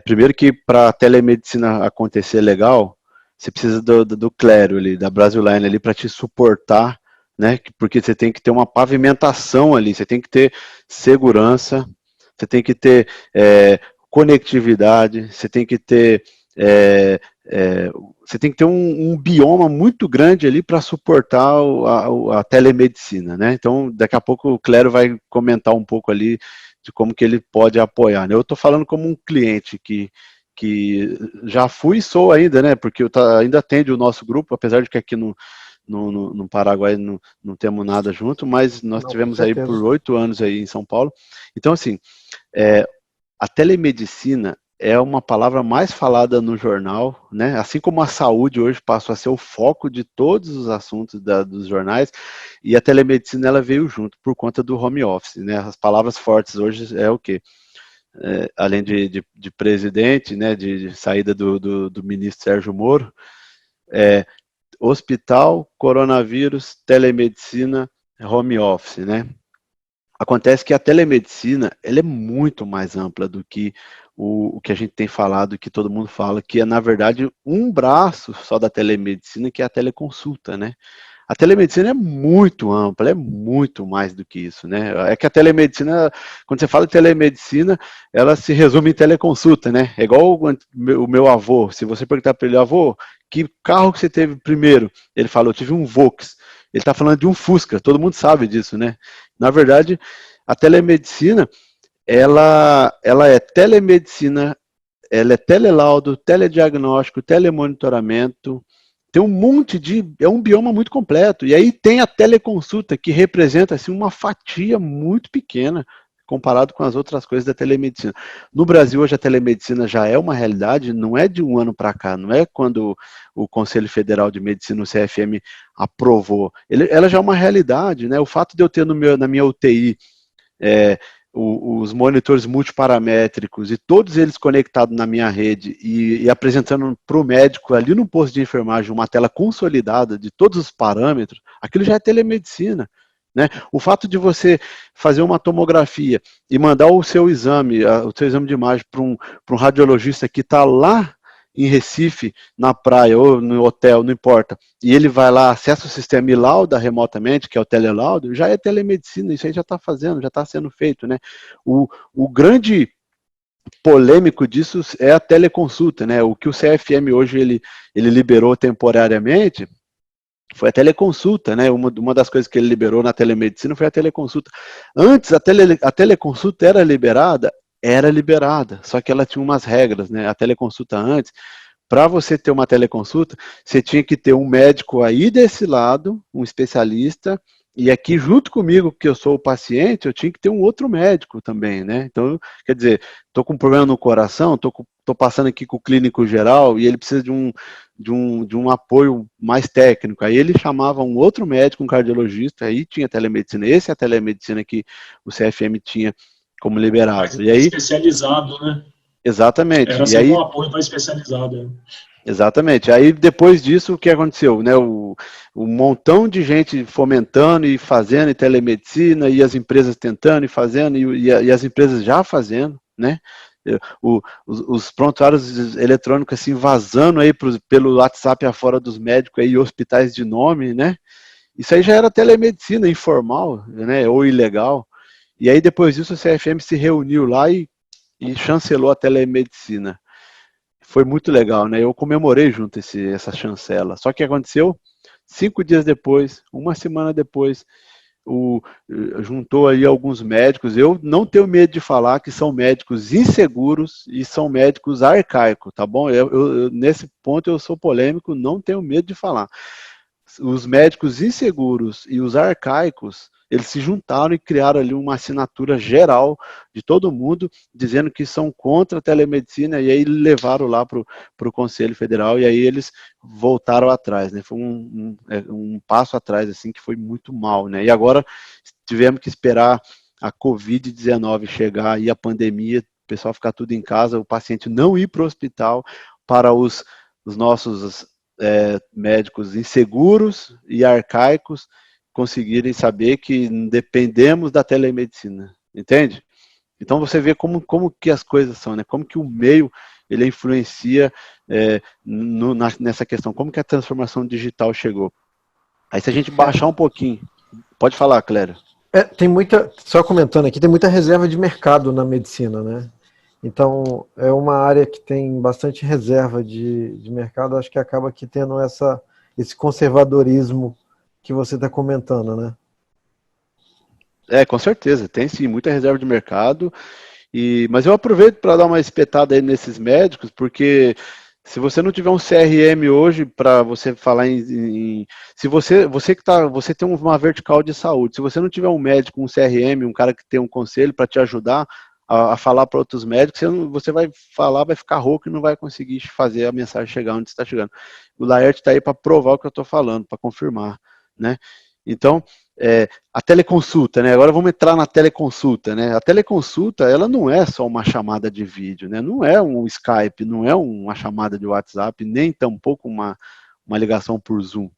Primeiro que para a telemedicina acontecer legal, você precisa do Clério ali, da Brasiline ali para te suportar, né? Porque você tem que ter uma pavimentação ali, você tem que ter segurança, você tem que ter conectividade, você tem que ter você tem que ter um bioma muito grande ali para suportar a telemedicina, né? Então, daqui a pouco o Clério vai comentar um pouco ali de como que ele pode apoiar, né? Eu estou falando como um cliente que já fui e sou ainda, né? Porque ainda atende o nosso grupo, apesar de que aqui no Paraguai não temos nada junto, mas nós tivemos aí por 8 anos aí em São Paulo. Então, assim, a telemedicina é uma palavra mais falada no jornal, né? Assim como a saúde hoje passou a ser o foco de todos os assuntos dos jornais, e a telemedicina ela veio junto por conta do home office, né? As palavras fortes hoje é o quê? Além de presidente, né? De saída do ministro Sérgio Moro, hospital, coronavírus, telemedicina, home office, né? Acontece que a telemedicina ela é muito mais ampla do que o que a gente tem falado, que todo mundo fala, que é, na verdade, um braço só da telemedicina, que é a teleconsulta, né? A telemedicina é muito ampla, é muito mais do que isso, né? É que a telemedicina, quando você fala de telemedicina, ela se resume em teleconsulta, né? É igual o meu avô, se você perguntar para ele, avô, que carro que você teve primeiro? Ele falou, eu tive um Volks. Ele está falando de um Fusca, todo mundo sabe disso, né? Na verdade, a telemedicina, ela é telemedicina, ela é telelaudo, telediagnóstico, telemonitoramento, tem um monte é um bioma muito completo. E aí tem a teleconsulta, que representa assim, uma fatia muito pequena comparado com as outras coisas da telemedicina. No Brasil, hoje a telemedicina já é uma realidade, não é de um ano para cá, não é quando o Conselho Federal de Medicina, o CFM, aprovou. Ela já é uma realidade, né? O fato de eu ter na minha UTI os monitores multiparamétricos e todos eles conectados na minha rede e apresentando para o médico ali no posto de enfermagem uma tela consolidada de todos os parâmetros, aquilo já é telemedicina. Né? O fato de você fazer uma tomografia e mandar o seu exame de imagem para um radiologista que está lá em Recife, na praia ou no hotel, não importa, e ele vai lá, acessa o sistema e lauda remotamente, que é o telelaudo, já é telemedicina, isso aí já está fazendo, já está sendo feito, né? O grande polêmico disso é a teleconsulta, né? O que o CFM hoje ele liberou temporariamente foi a teleconsulta, né? Uma das coisas que ele liberou na telemedicina foi a teleconsulta. Antes, a teleconsulta era liberada, só que ela tinha umas regras, né? A teleconsulta antes, para você ter uma teleconsulta, você tinha que ter um médico aí desse lado, um especialista, e aqui junto comigo, que eu sou o paciente, eu tinha que ter um outro médico também, né? Então, quer dizer, estou com um problema no coração, estou passando aqui com o clínico geral e ele precisa de um apoio mais técnico. Aí ele chamava um outro médico, um cardiologista, aí tinha telemedicina. Essa é a telemedicina que o CFM tinha como liberado. Mais e aí, especializado, né? Exatamente. Era sempre um apoio mais especializado. Exatamente. Aí depois disso, o que aconteceu? Né? Um montão de gente fomentando e fazendo e telemedicina, e as empresas tentando e fazendo, e as empresas já fazendo, né? Os prontuários eletrônicos assim, vazando aí pelo WhatsApp afora dos médicos aí, hospitais de nome, né? Isso aí já era telemedicina informal, né? Ou ilegal. E aí depois disso o CFM se reuniu lá e chancelou a telemedicina. Foi muito legal, né? Eu comemorei junto essa chancela. Só que aconteceu 5 dias depois, uma semana depois, juntou aí alguns médicos. Eu não tenho medo de falar que são médicos inseguros e são médicos arcaicos, tá bom? Nesse ponto eu sou polêmico, não tenho medo de falar. Os médicos inseguros e os arcaicos, eles se juntaram e criaram ali uma assinatura geral de todo mundo, dizendo que são contra a telemedicina, e aí levaram lá para o Conselho Federal, e aí eles voltaram atrás, né? Foi um passo atrás, assim, que foi muito mal, né? E agora tivemos que esperar a Covid-19 chegar e a pandemia, o pessoal ficar tudo em casa, o paciente não ir para o hospital, para os nossos médicos inseguros e arcaicos conseguirem saber que dependemos da telemedicina. entende? Então você vê como que as coisas são, né? Como que o meio ele influencia nessa questão, como que a transformação digital chegou. Aí se a gente baixar um pouquinho, pode falar, Clério. Tem muita, só comentando aqui, tem muita reserva de mercado na medicina, né? Então, é uma área que tem bastante reserva de mercado, acho que acaba aqui tendo esse conservadorismo que você está comentando, né? Com certeza, tem sim, muita reserva de mercado, mas eu aproveito para dar uma espetada aí nesses médicos, porque se você não tiver um CRM hoje para você falar se você tem uma vertical de saúde, se você não tiver um médico, um CRM, um cara que tem um conselho para te ajudar a falar para outros médicos, você vai falar, vai ficar rouco e não vai conseguir fazer a mensagem chegar onde está chegando. O Laerte está aí para provar o que eu estou falando, para confirmar, né? Então, a teleconsulta, né? Agora vamos entrar na teleconsulta, né? A teleconsulta, ela não é só uma chamada de vídeo, né? Não é um Skype, não é uma chamada de WhatsApp, nem tampouco uma ligação por Zoom.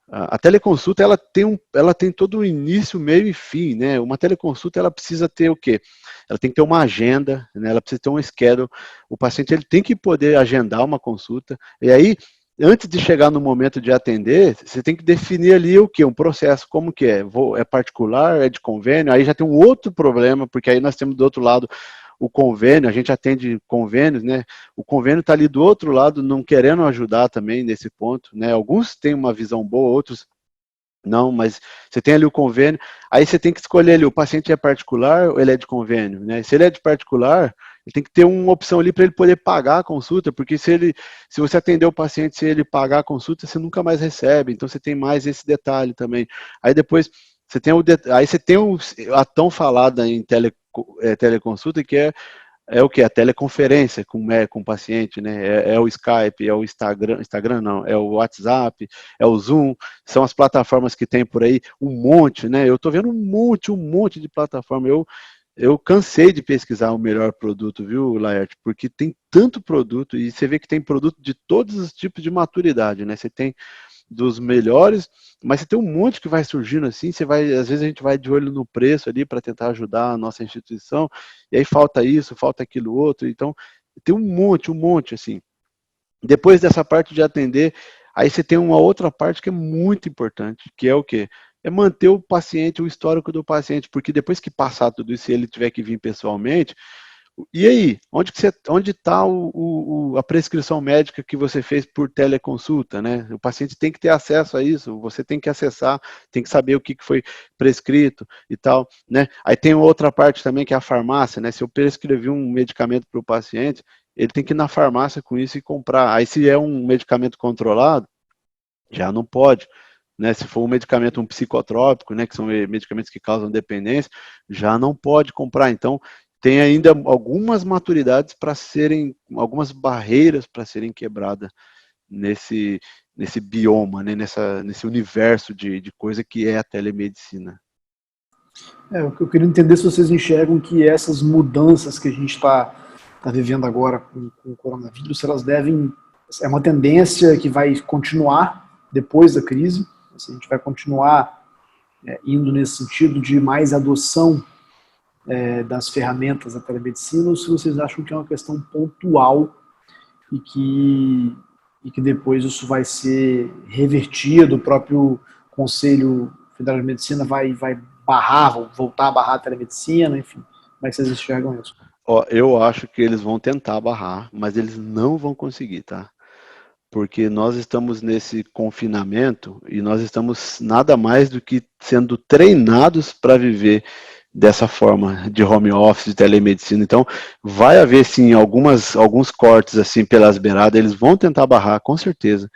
A teleconsulta, ela tem todo o início, meio e fim, né? Uma teleconsulta, ela precisa ter o quê? Ela tem que ter uma agenda, né? Ela precisa ter um schedule. O paciente, ele tem que poder agendar uma consulta, e aí, antes de chegar no momento de atender, você tem que definir ali o que? Um processo, como que é? É particular, é de convênio? Aí já tem um outro problema, porque aí nós temos do outro lado o convênio, a gente atende convênios, né? O convênio está ali do outro lado, não querendo ajudar também nesse ponto, né? Alguns têm uma visão boa, outros não, mas você tem ali o convênio, aí você tem que escolher ali, o paciente é particular ou ele é de convênio, né? Se ele é de particular, ele tem que ter uma opção ali para ele poder pagar a consulta, porque se você atender o paciente, se ele pagar a consulta, você nunca mais recebe, então você tem mais esse detalhe também. Aí depois, aí você tem a tão falada em teleconsulta, que é o que? A teleconferência com o paciente, né? É o Skype, é o Instagram não, é o WhatsApp, é o Zoom, são as plataformas que tem por aí, um monte, né? Eu tô vendo um monte de plataforma. Eu cansei de pesquisar o melhor produto, viu, Laerte? Porque tem tanto produto, e você vê que tem produto de todos os tipos de maturidade, né? Você tem dos melhores, mas você tem um monte que vai surgindo assim, às vezes a gente vai de olho no preço ali para tentar ajudar a nossa instituição, e aí falta isso, falta aquilo outro, então tem um monte assim. Depois dessa parte de atender, aí você tem uma outra parte que é muito importante, que é o quê? É manter o paciente, o histórico do paciente, porque depois que passar tudo isso, se ele tiver que vir pessoalmente, e aí, onde está a prescrição médica que você fez por teleconsulta, né? O paciente tem que ter acesso a isso, você tem que acessar, tem que saber o que foi prescrito e tal, né? Aí tem outra parte também que é a farmácia, né? Se eu prescrevi um medicamento para o paciente, ele tem que ir na farmácia com isso e comprar. Aí se é um medicamento controlado, já não pode. Né, se for um medicamento, um psicotrópico, né, que são medicamentos que causam dependência, já não pode comprar. Então, tem ainda algumas maturidades para serem, algumas barreiras para serem quebradas nesse bioma, né, nesse universo de coisa que é a telemedicina. O que eu queria entender se vocês enxergam que essas mudanças que a gente está vivendo agora com o coronavírus, elas é uma tendência que vai continuar depois da crise, se a gente vai continuar indo nesse sentido de mais adoção das ferramentas da telemedicina, ou se vocês acham que é uma questão pontual e que depois isso vai ser revertido, o próprio Conselho Federal de Medicina vai voltar a barrar a telemedicina, enfim, como é que vocês enxergam isso? Eu acho que eles vão tentar barrar, mas eles não vão conseguir, tá? Porque nós estamos nesse confinamento e nós estamos nada mais do que sendo treinados para viver dessa forma de home office, de telemedicina. Então, vai haver sim alguns cortes assim pelas beiradas, eles vão tentar barrar, com certeza,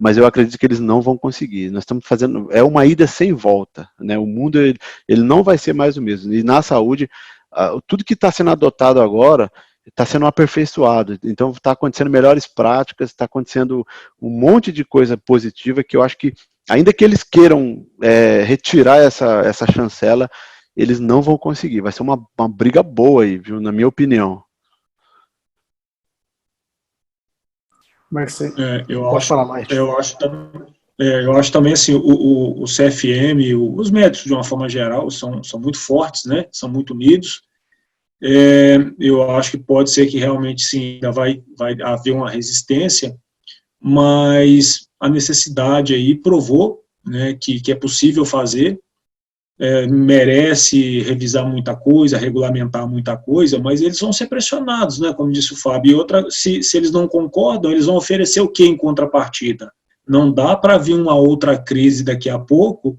mas eu acredito que eles não vão conseguir. Nós estamos fazendo, é uma ida sem volta, né? O mundo ele não vai ser mais o mesmo. E na saúde, tudo que está sendo adotado agora está sendo aperfeiçoado. Então, está acontecendo melhores práticas, está acontecendo um monte de coisa positiva que eu acho que, ainda que eles queiram retirar essa chancela, eles não vão conseguir. Vai ser uma briga boa aí, viu, na minha opinião. Como é que você eu pode acho, falar mais? Eu acho também assim, o CFM, os médicos de uma forma geral são muito fortes, né? São muito unidos. Eu acho que pode ser que realmente sim, ainda vai haver uma resistência, mas a necessidade aí provou, né, que é possível fazer, merece revisar muita coisa, regulamentar muita coisa, mas eles vão ser pressionados, né, como disse o Fábio. E outra, se eles não concordam, eles vão oferecer o que em contrapartida? Não dá para vir uma outra crise daqui a pouco,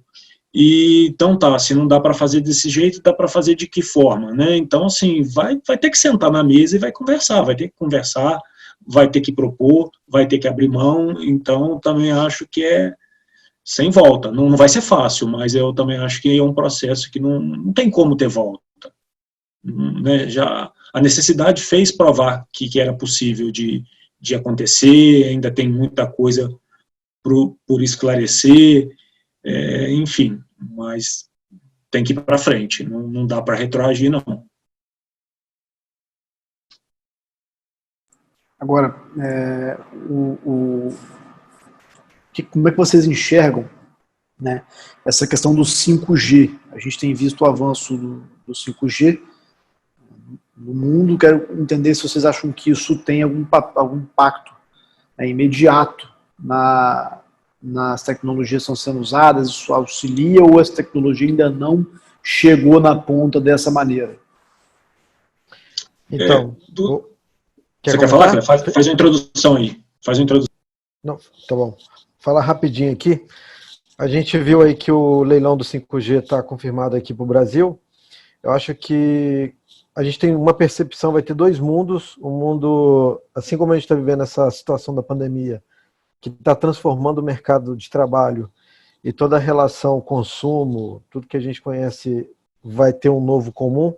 e então tá, se não dá para fazer desse jeito, dá para fazer de que forma, né? Então, assim, vai ter que sentar na mesa e vai ter que conversar, vai ter que propor, vai ter que abrir mão. Então, também acho que é sem volta. Não vai ser fácil, mas eu também acho que é um processo que não tem como ter volta. Né? Já, a necessidade fez provar que era possível de acontecer, ainda tem muita coisa por esclarecer, enfim, mas tem que ir para frente, não dá para retroagir, não. Agora, como é que vocês enxergam, né, essa questão do 5G? A gente tem visto o avanço do 5G no mundo. Quero entender se vocês acham que isso tem algum impacto, né, imediato nas tecnologias que estão sendo usadas, isso auxilia ou essa tecnologia ainda não chegou na ponta dessa maneira? Então, você quer falar? Faz a introdução aí. Não, tá bom. Falar rapidinho aqui. A gente viu aí que o leilão do 5G está confirmado aqui para o Brasil. Eu acho que a gente tem uma percepção, vai ter dois mundos. Um mundo, assim como a gente está vivendo essa situação da pandemia, que está transformando o mercado de trabalho e toda a relação consumo, tudo que a gente conhece vai ter um novo comum.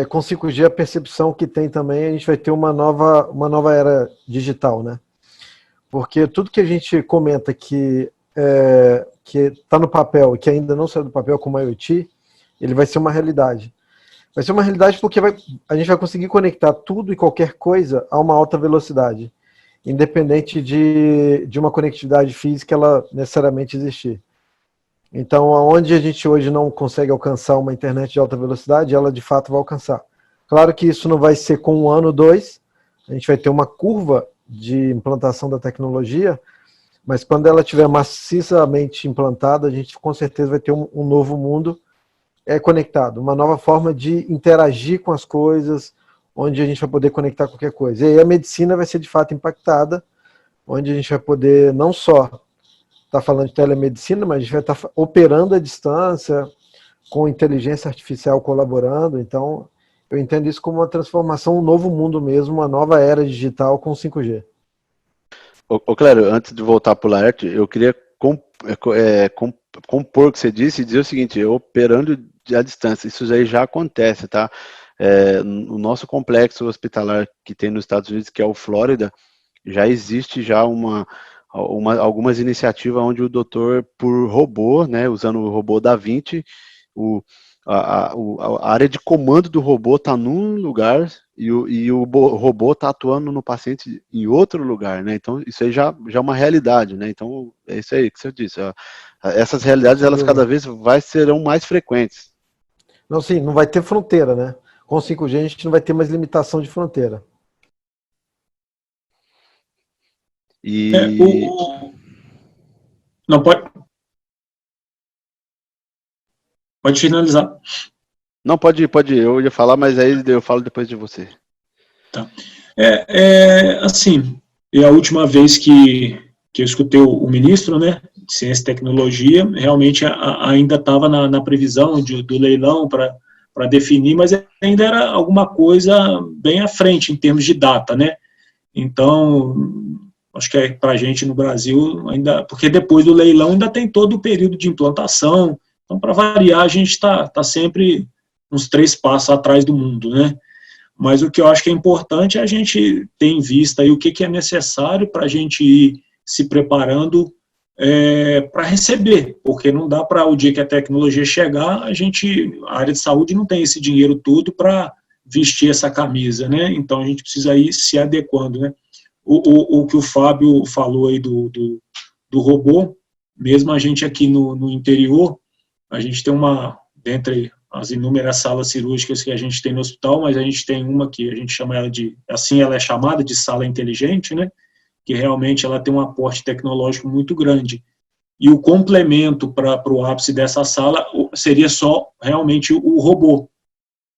Com 5G, a percepção que tem também, a gente vai ter uma nova era digital, né? Porque tudo que a gente comenta que está no papel e que ainda não saiu do papel, como a IoT, ele vai ser uma realidade. Vai ser uma realidade porque a gente vai conseguir conectar tudo e qualquer coisa a uma alta velocidade, independente de uma conectividade física ela necessariamente existir. Então, onde a gente hoje não consegue alcançar uma internet de alta velocidade, ela de fato vai alcançar. Claro que isso não vai ser com 1 ano, 2, a gente vai ter uma curva de implantação da tecnologia, mas quando ela estiver maciçamente implantada, a gente com certeza vai ter um novo mundo conectado, uma nova forma de interagir com as coisas, onde a gente vai poder conectar qualquer coisa. E aí a medicina vai ser de fato impactada, onde a gente vai poder não só estar falando de telemedicina, mas a gente vai estar operando à distância, com inteligência artificial colaborando. Então, eu entendo isso como uma transformação, um novo mundo mesmo, uma nova era digital com 5G. Clério, antes de voltar para o Laerte, eu queria compor o que você disse e dizer o seguinte: operando à distância, isso aí já acontece, tá? No nosso complexo hospitalar que tem nos Estados Unidos, que é o Flórida, já existe já algumas iniciativas onde o doutor, por robô, né, usando o robô Da Vinci, a área de comando do robô está num lugar e o robô está atuando no paciente em outro lugar, né? Então isso aí já é uma realidade, né? Então é isso aí que você disse. Essas realidades, elas cada vez serão mais frequentes. Não, sim, não vai ter fronteira, né? Com 5G a gente não vai ter mais limitação de fronteira. Não, pode finalizar. Não, pode ir. Eu ia falar, mas aí eu falo depois de você. Tá. Assim, a última vez que eu escutei o ministro, né, de Ciência e Tecnologia, realmente ainda estava na previsão do leilão para definir, mas ainda era alguma coisa bem à frente em termos de data, né? Então, acho que para a gente no Brasil, ainda, porque depois do leilão ainda tem todo o período de implantação. Então, para variar, a gente está sempre uns 3 passos atrás do mundo, né? Mas o que eu acho que é importante é a gente ter em vista aí o que é necessário para a gente ir se preparando para receber, porque não dá para o dia que a tecnologia chegar, a área de saúde não tem esse dinheiro todo para vestir essa camisa, né? Então, a gente precisa ir se adequando, né? O que o Fábio falou aí do do robô, mesmo a gente aqui no interior, a gente tem dentre as inúmeras salas cirúrgicas que a gente tem no hospital, mas a gente tem uma que a gente chama ela assim ela é chamada de sala inteligente, né? Que realmente ela tem um aporte tecnológico muito grande. E o complemento para o ápice dessa sala seria só realmente o robô.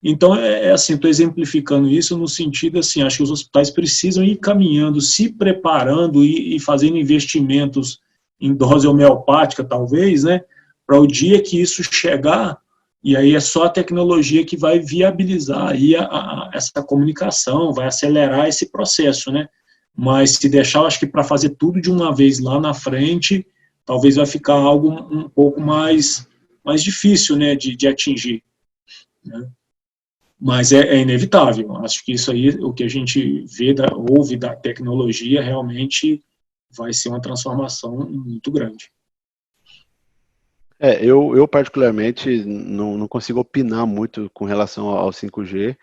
Então, assim, estou exemplificando isso no sentido, assim, acho que os hospitais precisam ir caminhando, se preparando e fazendo investimentos em dose homeopática, talvez, né, para o dia que isso chegar, e aí é só a tecnologia que vai viabilizar aí essa comunicação, vai acelerar esse processo, né, mas se deixar, acho que para fazer tudo de uma vez lá na frente, talvez vai ficar algo um pouco mais difícil, né, de atingir, né. Mas é inevitável. Acho que isso aí, o que a gente ouve da tecnologia, realmente vai ser uma transformação muito grande. Eu particularmente não consigo opinar muito com relação ao 5G,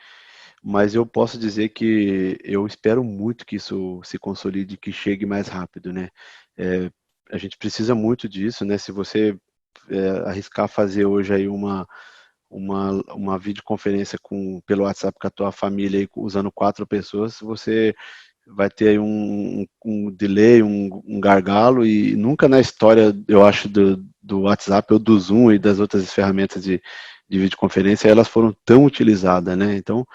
mas eu posso dizer que eu espero muito que isso se consolide, que chegue mais rápido, né? A gente precisa muito disso, né? Se você arriscar fazer hoje aí uma videoconferência pelo WhatsApp com a tua família aí, usando 4 pessoas, você vai ter aí um delay, um gargalo, e nunca na história, eu acho, do WhatsApp ou do Zoom e das outras ferramentas de videoconferência, elas foram tão utilizadas, né? Então,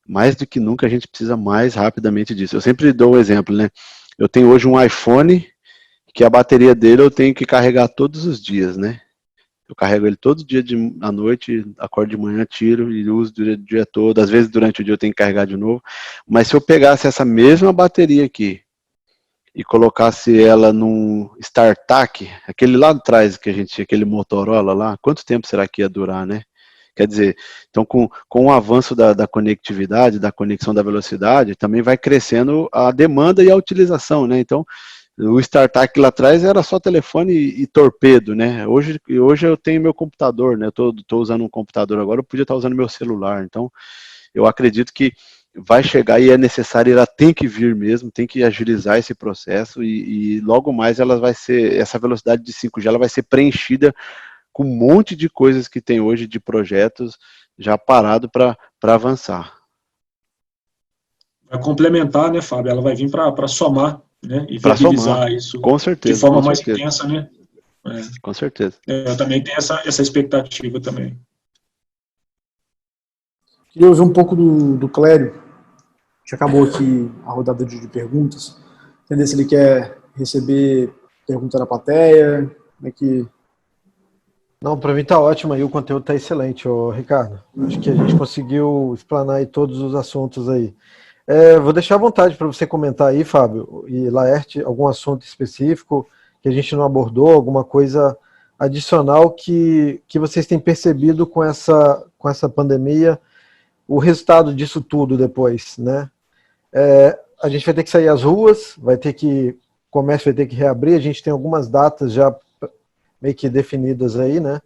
mais do que nunca a gente precisa mais rapidamente disso. Eu sempre dou um exemplo, né? Eu tenho hoje um iPhone que a bateria dele eu tenho que carregar todos os dias, né? Eu carrego ele todo dia à noite, acordo de manhã, tiro e uso o dia todo. Às vezes durante o dia eu tenho que carregar de novo. Mas se eu pegasse essa mesma bateria aqui e colocasse ela num StarTAC, aquele lá atrás que a gente tinha, aquele Motorola lá, quanto tempo será que ia durar, né? Quer dizer, então com o avanço da conectividade, da conexão da velocidade, também vai crescendo a demanda e a utilização, né? Então, o StarTAC lá atrás era só telefone e torpedo, né? Hoje eu tenho meu computador, né? Eu tô usando um computador agora, eu podia estar usando meu celular. Então, eu acredito que vai chegar e é necessário, ela tem que vir mesmo, tem que agilizar esse processo e logo mais essa velocidade de 5G ela vai ser preenchida com um monte de coisas que tem hoje de projetos já parado para avançar. Vai complementar, né, Fábio? Ela vai vir para somar, né, e Para viabilizar somar, isso com certeza, de forma com mais certeza. intensa, né? Com certeza. Eu também tenho essa expectativa também. Queria ouvir um pouco do Clério, que acabou aqui a rodada de perguntas. Entender se ele quer receber pergunta da plateia, como é que... Não, para mim tá ótimo aí, o conteúdo tá excelente, Ricardo. Acho que a gente conseguiu explanar aí todos os assuntos aí. Vou deixar à vontade para você comentar aí, Fábio e Laerte, algum assunto específico que a gente não abordou, alguma coisa adicional que vocês têm percebido com essa pandemia, o resultado disso tudo depois, né? A gente vai ter que sair às ruas, o comércio vai ter que reabrir, a gente tem algumas datas já meio que definidas aí, né?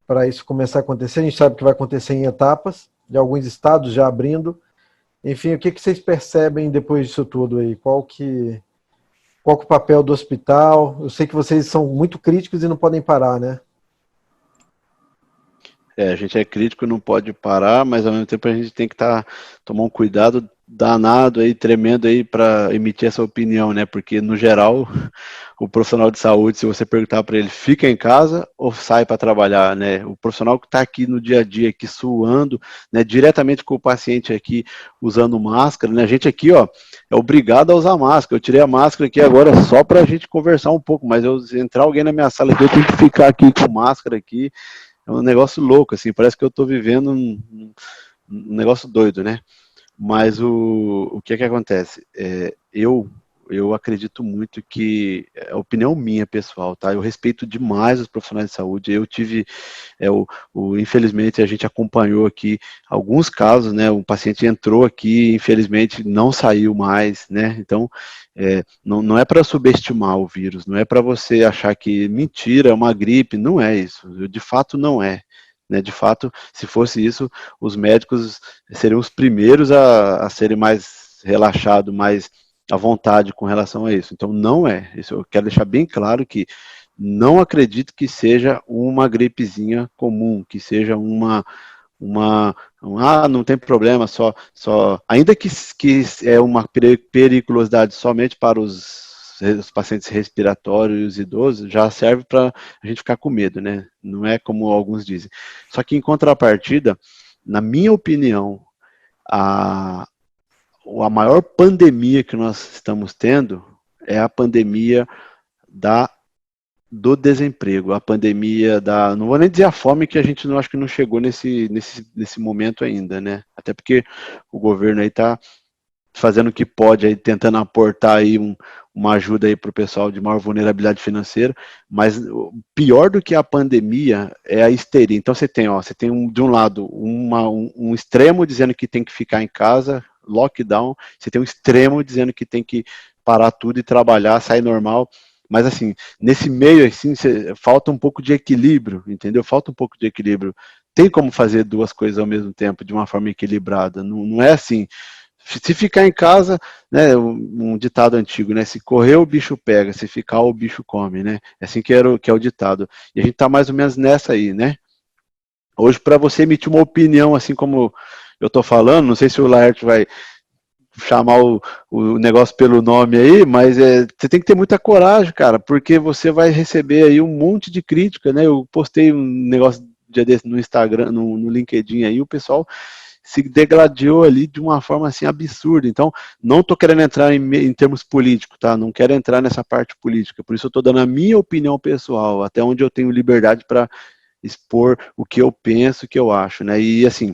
Para isso começar a acontecer, a gente sabe que vai acontecer em etapas, de alguns estados já abrindo. Enfim, o que vocês percebem depois disso tudo aí? Qual que é o papel do hospital? Eu sei que vocês são muito críticos e não podem parar, né? A gente é crítico, não pode parar, mas ao mesmo tempo a gente tem que tomar um cuidado danado aí, tremendo aí para emitir essa opinião, né? Porque no geral, o profissional de saúde, se você perguntar para ele, fica em casa ou sai para trabalhar, né? O profissional que está aqui no dia a dia, aqui suando, né? Diretamente com o paciente aqui usando máscara, né? A gente aqui, ó, é obrigado a usar máscara. Eu tirei a máscara aqui agora só para a gente conversar um pouco, mas se entrar alguém na minha sala aqui, eu tenho que ficar aqui com máscara aqui. É um negócio louco, assim, parece que eu estou vivendo um negócio doido, né? Mas o que acontece? Eu acredito muito que, é opinião minha pessoal, tá? Eu respeito demais os profissionais de saúde. Eu tive, infelizmente, a gente acompanhou aqui alguns casos, né? Um paciente entrou aqui, infelizmente, não saiu mais, né? Então, não é para subestimar o vírus, não é para você achar que mentira, é uma gripe, não é isso. De fato, não é. Né? De fato, se fosse isso, os médicos seriam os primeiros a serem mais relaxados, mais à vontade com relação a isso. Então, não é. Isso eu quero deixar bem claro que não acredito que seja uma gripezinha comum, que seja não tem problema, ainda que é uma periculosidade somente para os pacientes respiratórios e os idosos, já serve para a gente ficar com medo, né? Não é como alguns dizem. Só que em contrapartida, na minha opinião, a maior pandemia que nós estamos tendo é a pandemia do desemprego, a pandemia não vou nem dizer a fome, que a gente acho que não chegou nesse momento ainda, né? Até porque o governo aí está fazendo o que pode, aí, tentando aportar aí uma ajuda aí para o pessoal de maior vulnerabilidade financeira, mas pior do que a pandemia é a histeria. Então você tem de um lado um extremo dizendo que tem que ficar em casa, lockdown, você tem um extremo dizendo que tem que parar tudo e trabalhar, sair normal. Mas assim, nesse meio assim, falta um pouco de equilíbrio, entendeu? Falta um pouco de equilíbrio. Tem como fazer duas coisas ao mesmo tempo, de uma forma equilibrada. Não é assim. Se ficar em casa, né, um ditado antigo, né? Se correr o bicho pega, se ficar o bicho come, né? É assim que é o ditado. E a gente tá mais ou menos nessa aí, né? Hoje, para você emitir uma opinião, assim como eu tô falando, não sei se o Laerte vai chamar o negócio pelo nome aí, mas você tem que ter muita coragem, cara, porque você vai receber aí um monte de crítica, né? Eu postei um negócio dia desse no Instagram, no LinkedIn aí, o pessoal se degladiou ali de uma forma assim absurda. Então, não estou querendo entrar em termos políticos, tá? Não quero entrar nessa parte política, por isso eu estou dando a minha opinião pessoal, até onde eu tenho liberdade para expor o que eu penso, o que eu acho, né? E assim,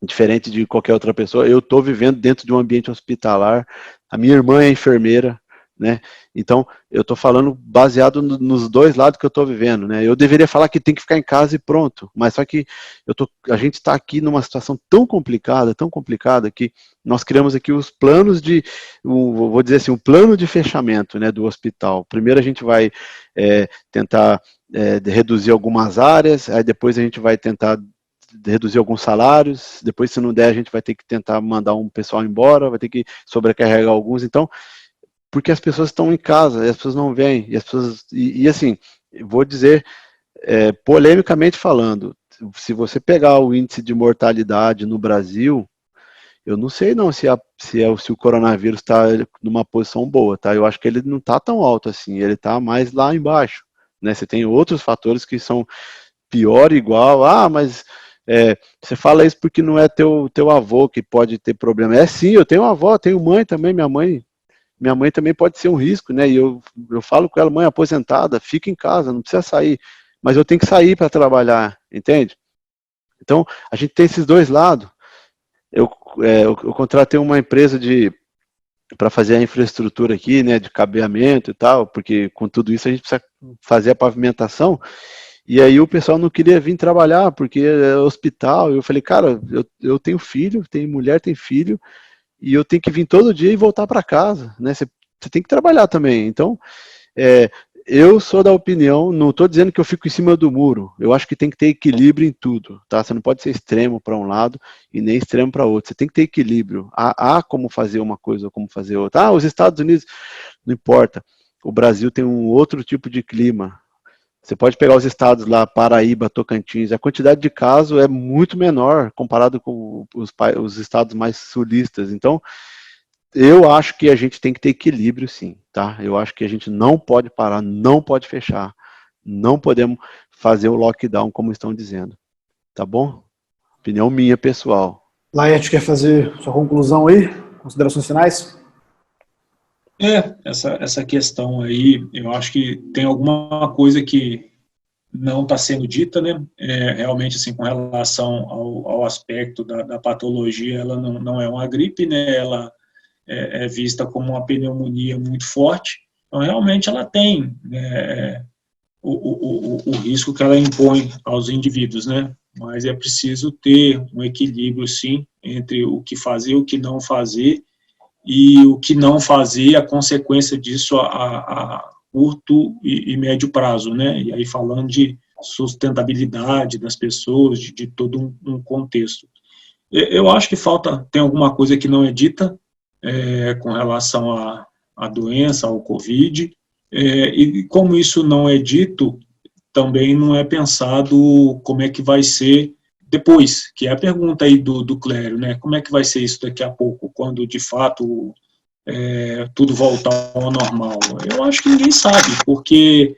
diferente de qualquer outra pessoa, eu estou vivendo dentro de um ambiente hospitalar, a minha irmã é enfermeira, né? Então, eu estou falando baseado nos dois lados que eu estou vivendo, né? Eu deveria falar que tem que ficar em casa e pronto, mas só que a gente está aqui numa situação tão complicada, que nós criamos aqui os planos vou dizer assim, o plano de fechamento, né, do hospital. Primeiro a gente vai tentar reduzir algumas áreas, aí depois a gente vai tentar reduzir alguns salários, depois se não der a gente vai ter que tentar mandar um pessoal embora, vai ter que sobrecarregar alguns, então, porque as pessoas estão em casa, e as pessoas não vêm, e as pessoas, e assim, vou dizer, polemicamente falando, se você pegar o índice de mortalidade no Brasil, eu não sei não se o coronavírus está numa posição boa, tá? Eu acho que ele não está tão alto assim, ele está mais lá embaixo, né? Você tem outros fatores que são pior, igual, mas você fala isso porque não é teu avô que pode ter problema. Sim, eu tenho avó, tenho mãe também, minha mãe também pode ser um risco, né? E eu falo com ela, mãe aposentada, fica em casa, não precisa sair. Mas eu tenho que sair para trabalhar, entende? Então, a gente tem esses dois lados. Eu contratei uma empresa para fazer a infraestrutura aqui, né, de cabeamento e tal, porque com tudo isso a gente precisa fazer a pavimentação. E aí o pessoal não queria vir trabalhar, porque é hospital. Eu falei, cara, eu tenho filho, tenho mulher, tenho filho, e eu tenho que vir todo dia e voltar para casa, né? Você tem que trabalhar também. Então, eu sou da opinião, não estou dizendo que eu fico em cima do muro. Eu acho que tem que ter equilíbrio em tudo, tá? Você não pode ser extremo para um lado e nem extremo para outro. Você tem que ter equilíbrio. Há como fazer uma coisa ou como fazer outra. Os Estados Unidos, não importa. O Brasil tem um outro tipo de clima. Você pode pegar os estados lá, Paraíba, Tocantins, a quantidade de casos é muito menor comparado com os estados mais sulistas. Então, eu acho que a gente tem que ter equilíbrio, sim, tá? Eu acho que a gente não pode parar, não pode fechar, não podemos fazer o lockdown como estão dizendo, tá bom? Opinião minha, pessoal. Laerte, quer fazer sua conclusão aí? Considerações finais? Essa questão aí, eu acho que tem alguma coisa que não está sendo dita, né? Realmente, assim, com relação ao aspecto da patologia, ela não é uma gripe, né? Ela é vista como uma pneumonia muito forte. Então, realmente, ela tem o risco que ela impõe aos indivíduos, né? Mas é preciso ter um equilíbrio, sim, entre o que fazer e o que não fazer, e o que não fazer, a consequência disso a curto e médio prazo, né? E aí falando de sustentabilidade das pessoas, de todo um contexto. Eu acho que tem alguma coisa que não é dita, com relação à doença, ao Covid, e como isso não é dito, também não é pensado como é que vai ser depois, que é a pergunta aí do Clério, né? Como é que vai ser isso daqui a pouco, quando de fato tudo voltar ao normal? Eu acho que ninguém sabe, porque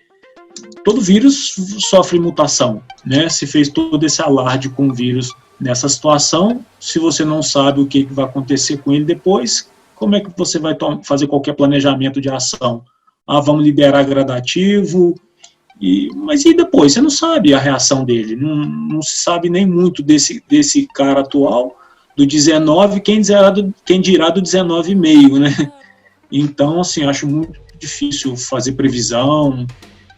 todo vírus sofre mutação, né? Se fez todo esse alarde com o vírus nessa situação, se você não sabe o que vai acontecer com ele depois, como é que você vai fazer qualquer planejamento de ação? Vamos liberar gradativo, mas e depois? Você não sabe a reação dele, não se sabe nem muito desse cara atual, do 19, quem dirá do 19,5, né? Então, assim, acho muito difícil fazer previsão,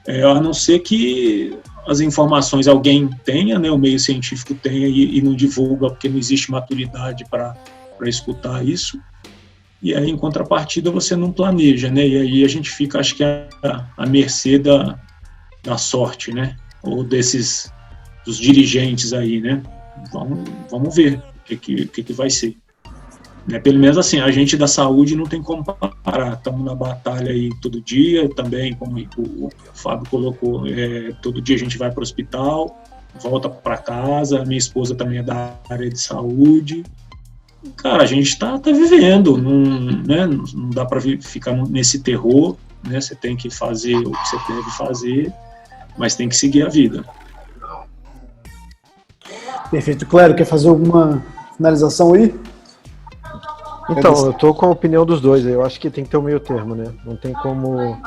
a não ser que as informações alguém tenha, né, o meio científico tenha e não divulga, porque não existe maturidade para escutar isso. E aí, em contrapartida, você não planeja, né? E aí a gente fica, acho que, à mercê da sorte, né? Ou dos dirigentes aí, né? Vamos ver o que vai ser. Né? Pelo menos assim, a gente da saúde não tem como parar. Estamos na batalha aí todo dia, também, como o Fábio colocou, todo dia a gente vai para o hospital, volta para casa, minha esposa também é da área de saúde. Cara, a gente está vivendo, não dá para ficar nesse terror, né? Você tem que fazer o que você deve fazer, mas tem que seguir a vida. Perfeito. Clério, quer fazer alguma finalização aí? Então, eu tô com a opinião dos dois. Eu acho que tem que ter um meio termo, né? Não tem como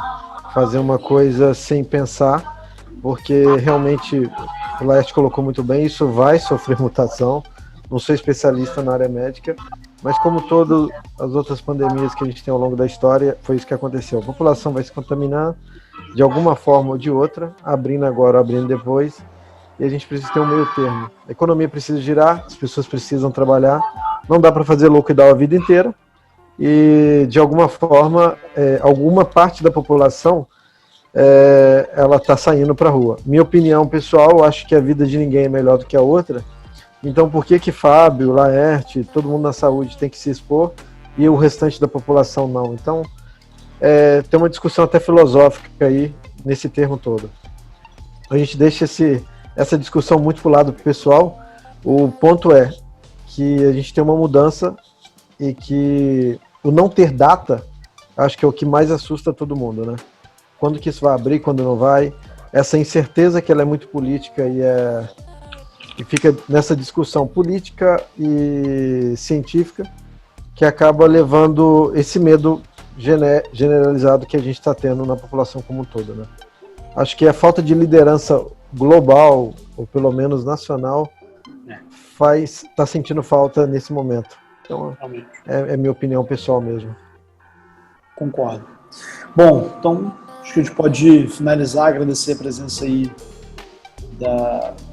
fazer uma coisa sem pensar, porque realmente o Laerte colocou muito bem, isso vai sofrer mutação. Não sou especialista na área médica, mas como todas as outras pandemias que a gente tem ao longo da história, foi isso que aconteceu. A população vai se contaminar de alguma forma ou de outra, abrindo agora, abrindo depois, e a gente precisa ter um meio termo. A economia precisa girar, as pessoas precisam trabalhar, não dá para fazer lockdown a vida inteira, e de alguma forma, alguma parte da população, ela está saindo para a rua. Minha opinião pessoal, eu acho que a vida de ninguém é melhor do que a outra, então por que Fábio, Laerte, todo mundo na saúde tem que se expor e o restante da população não? Então, tem uma discussão até filosófica aí nesse termo todo. A gente deixa essa discussão muito para o lado pessoal. O ponto é que a gente tem uma mudança e que o não ter data, acho que é o que mais assusta todo mundo, né? Quando que isso vai abrir, quando não vai, essa incerteza que ela é muito política e fica nessa discussão política e científica que acaba levando esse medo generalizado que a gente está tendo na população como um todo, né? Acho que a falta de liderança global, ou pelo menos nacional, está sentindo falta nesse momento. Então, é minha opinião pessoal mesmo. Concordo. Bom, então acho que a gente pode finalizar, agradecer a presença aí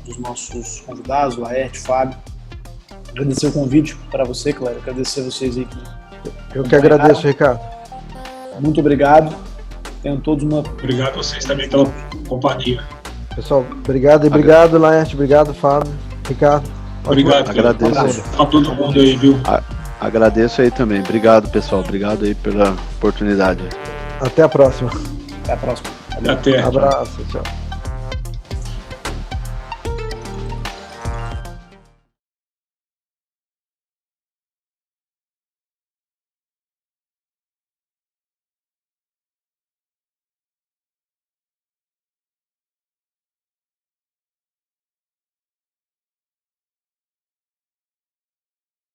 dos nossos convidados, Laerte, Fábio. Agradecer o convite para você, Clério. Agradecer a vocês aí. Eu que agradeço, Ricardo. Muito obrigado. Tenham todos uma... Obrigado a vocês também pela companhia. Pessoal, obrigado. E obrigado, Laerte. Obrigado, Fábio. Ricardo. Obrigado. Agradeço. A todo mundo aí, viu? Agradeço aí também. Obrigado, pessoal. Obrigado aí pela oportunidade. Até a próxima. Até a próxima. Até. Abraço. Tchau.